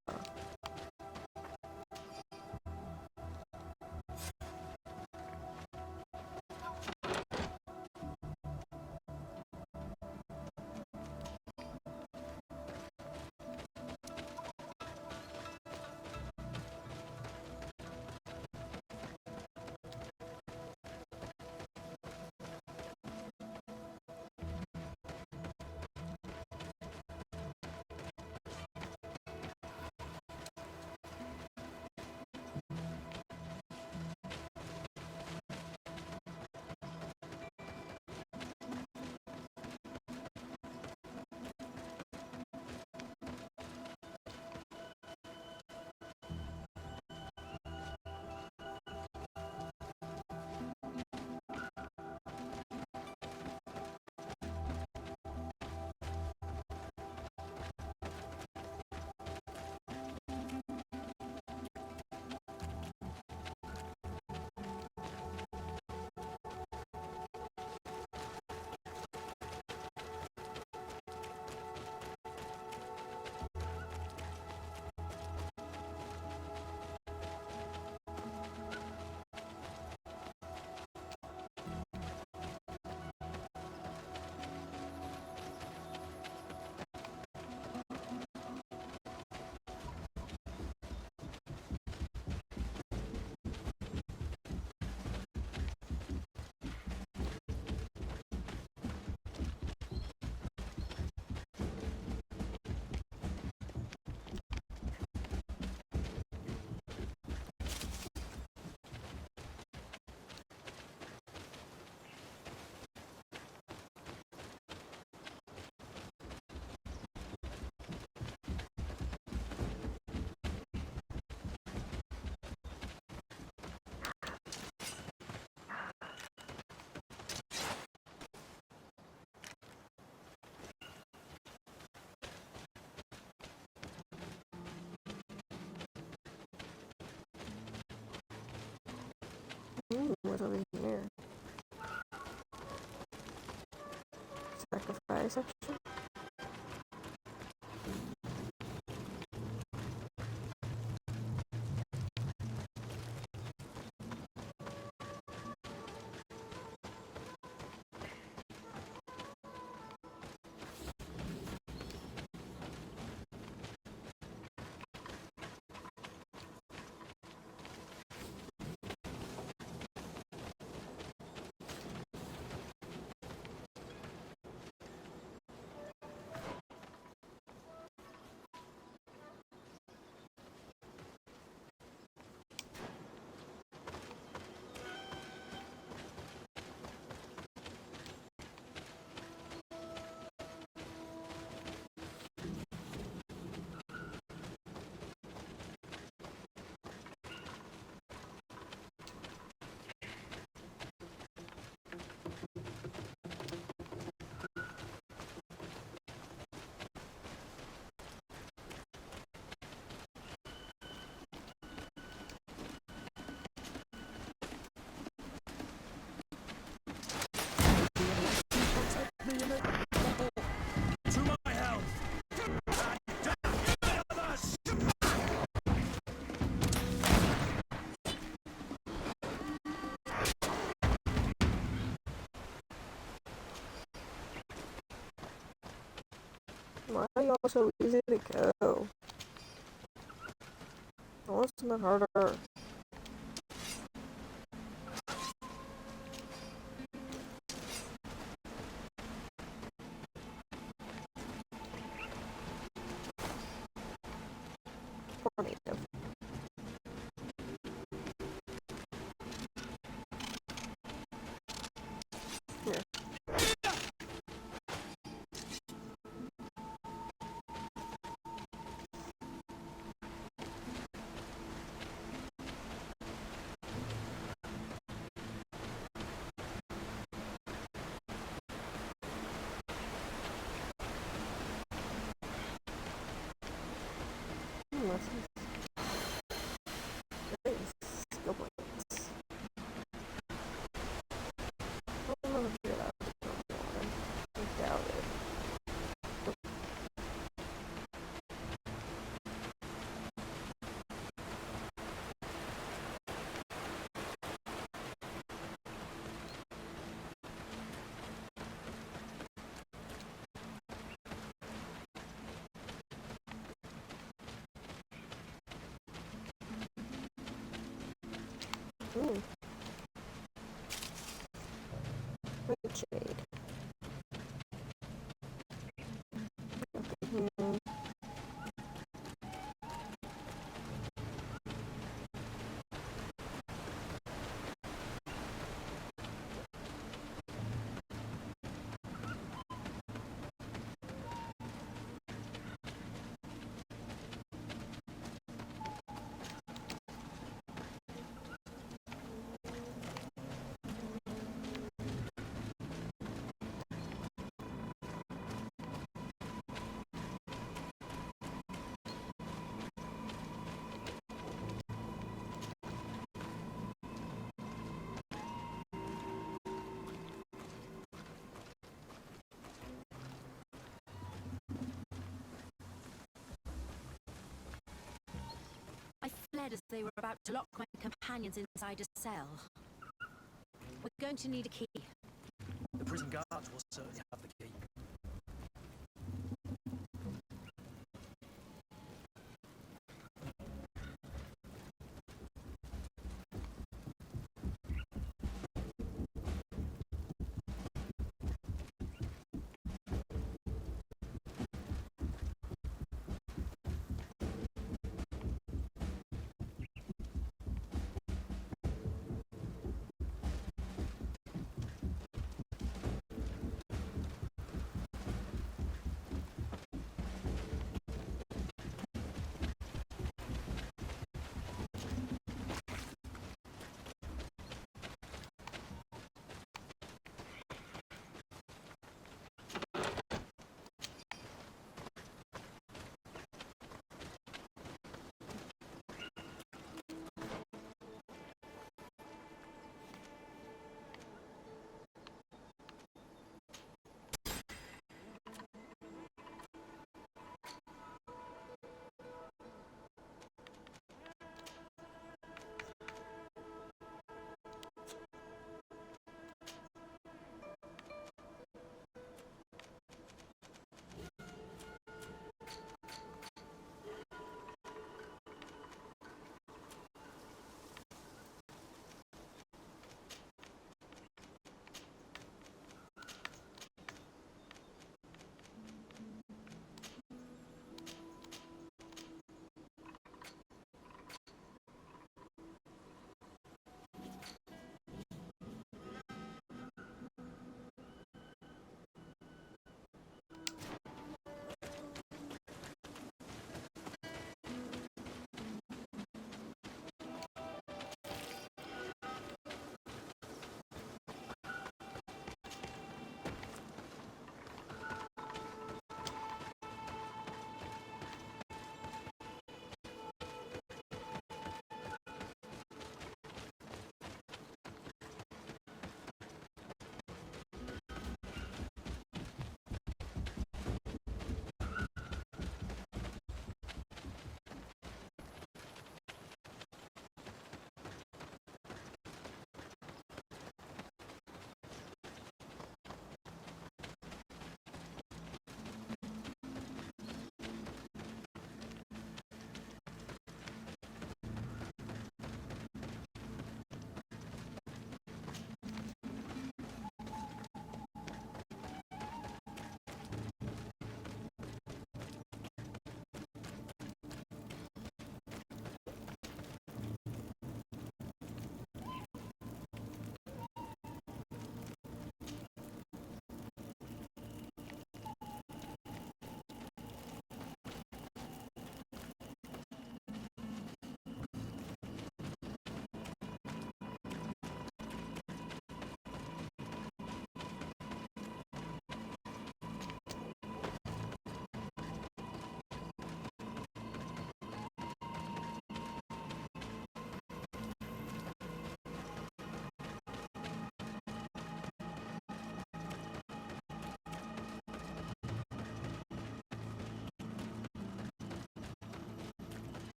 What's over here? Sacrifice section. To my health! Why are you all so easy to go? I want something harder. Tornado. Here. What's this? Nice. Skill points. I don't know if you're allowed to go on. I doubt it. Ooh. Great shade. Mhm. I fled as they were about to lock my companions inside a cell. We're going to need a key. The prison guards will certainly have the key.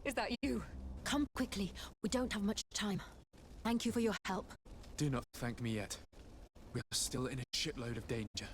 Is that you? Come quickly. We don't have much time. Thank you for your help. Do not thank me yet. We are still in a shitload of danger.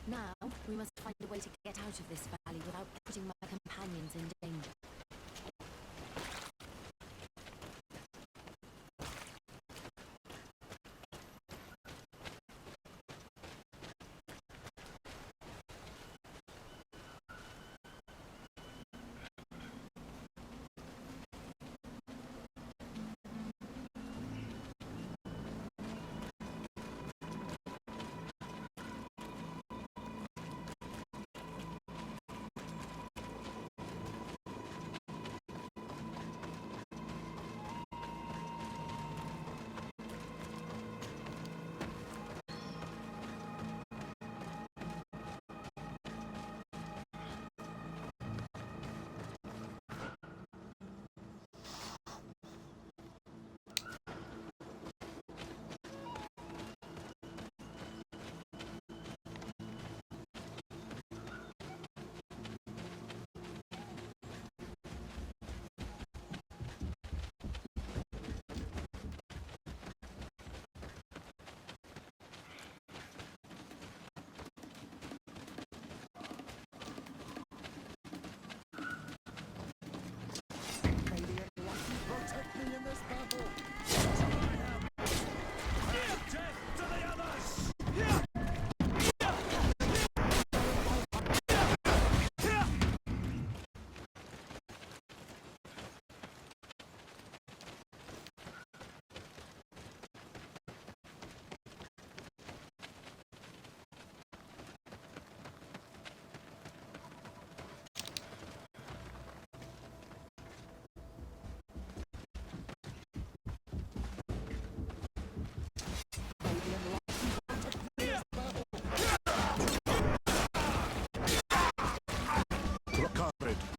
Now, we must find a way to get out of this valley without putting my companions in danger.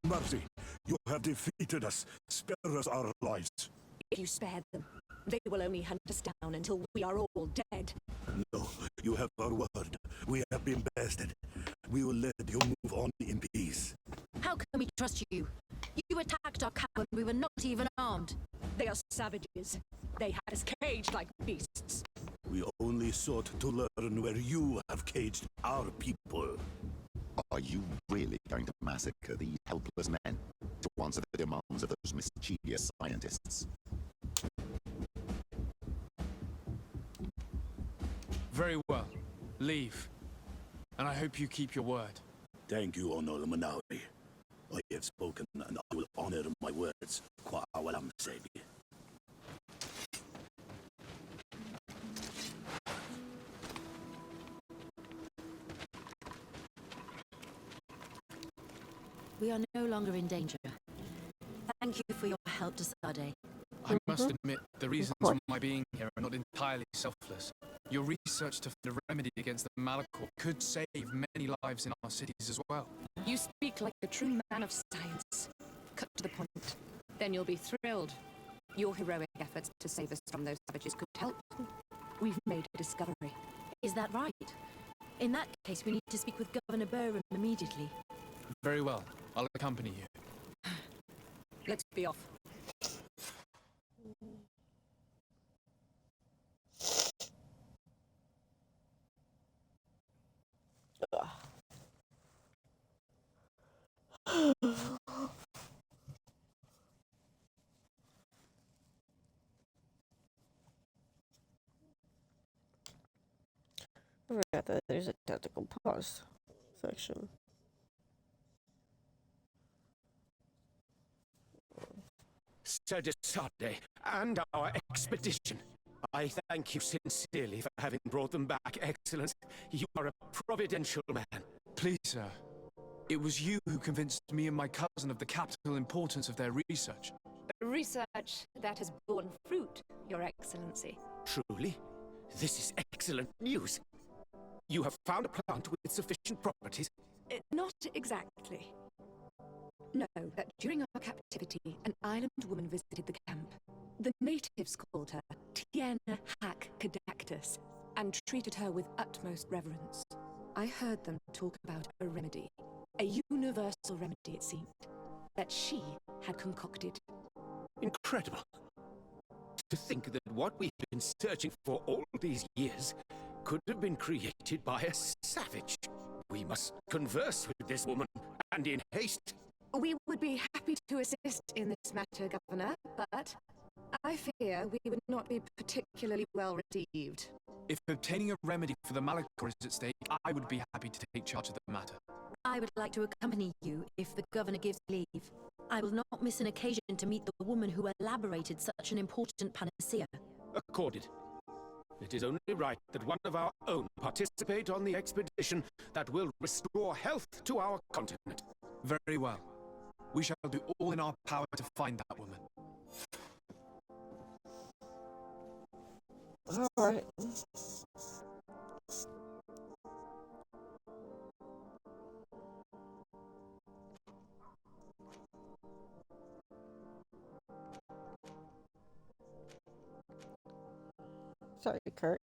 Mercy, you have defeated us. Spare us our lives. If you spare them, they will only hunt us down until we are all dead. No, you have our word. We have been bested. We will let you move on in peace. How can we trust you? You attacked our camp when we were not even armed. They are savages. They had us caged like beasts. We only sought to learn where you have caged our people. Are you really going to massacre these helpless men to answer the demands of those mischievous scientists? Very well. Leave. And I hope you keep your word. Thank you, Honorable Manawi. I have spoken, and I will honor my words. Qua awalam sebi. We are no longer in danger. Thank you for your help to Sade. I must admit, the reasons for my being here are not entirely selfless. Your research to find a remedy against the Malachor could save many lives in our cities as well. You speak like a true man of science. Cut to the point. Then you'll be thrilled. Your heroic efforts to save us from those savages could help. We've made a discovery. Is that right? In that case, we need to speak with Governor Burham immediately. Very well. I'll accompany you. Let's be off. I forgot that there's a tactical pause section. Sir de Sade and our expedition. I thank you sincerely for having brought them back, Excellence. You are a providential man. Please, sir. It was you who convinced me and my cousin of the capital importance of their research. Research that has borne fruit, Your Excellency. Truly? This is excellent news. You have found a plant with sufficient properties? Not exactly. No, that during our captivity, an island woman visited the camp. The natives called her Tiana Hack Cadactus and treated her with utmost reverence. I heard them talk about a remedy, a universal remedy, it seemed, that she had concocted. Incredible. To think that what we've been searching for all these years could have been created by a savage. We must converse with this woman, and in haste. We would be happy to assist in this matter, Governor, but I fear we would not be particularly well received. If obtaining a remedy for the Malachor is at stake, I would be happy to take charge of the matter. I would like to accompany you if the Governor gives leave. I will not miss an occasion to meet the woman who elaborated such an important panacea. Accorded. It is only right that one of our own participate on the expedition that will restore health to our continent. Very well. We shall do all in our power to find that woman. Alright. Sorry, Kurt.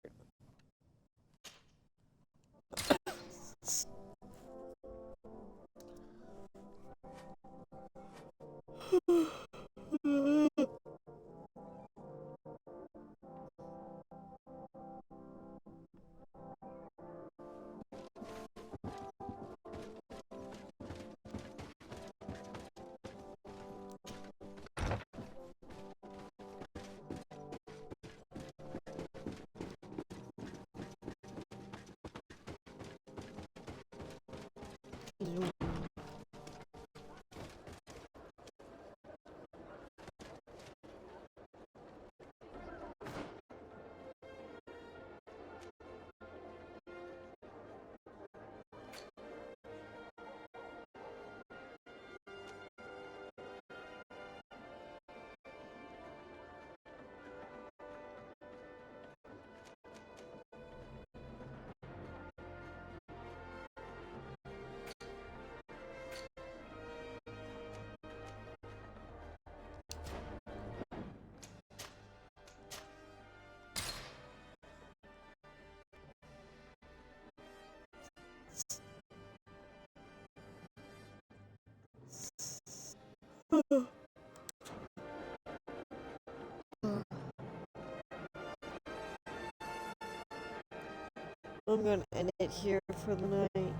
I'm gonna end it here for the night.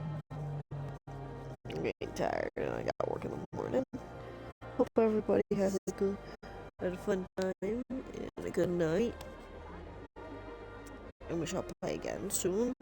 I'm getting tired and I got work in the morning. Hope everybody had a fun time and a good night. and we shall play again soon.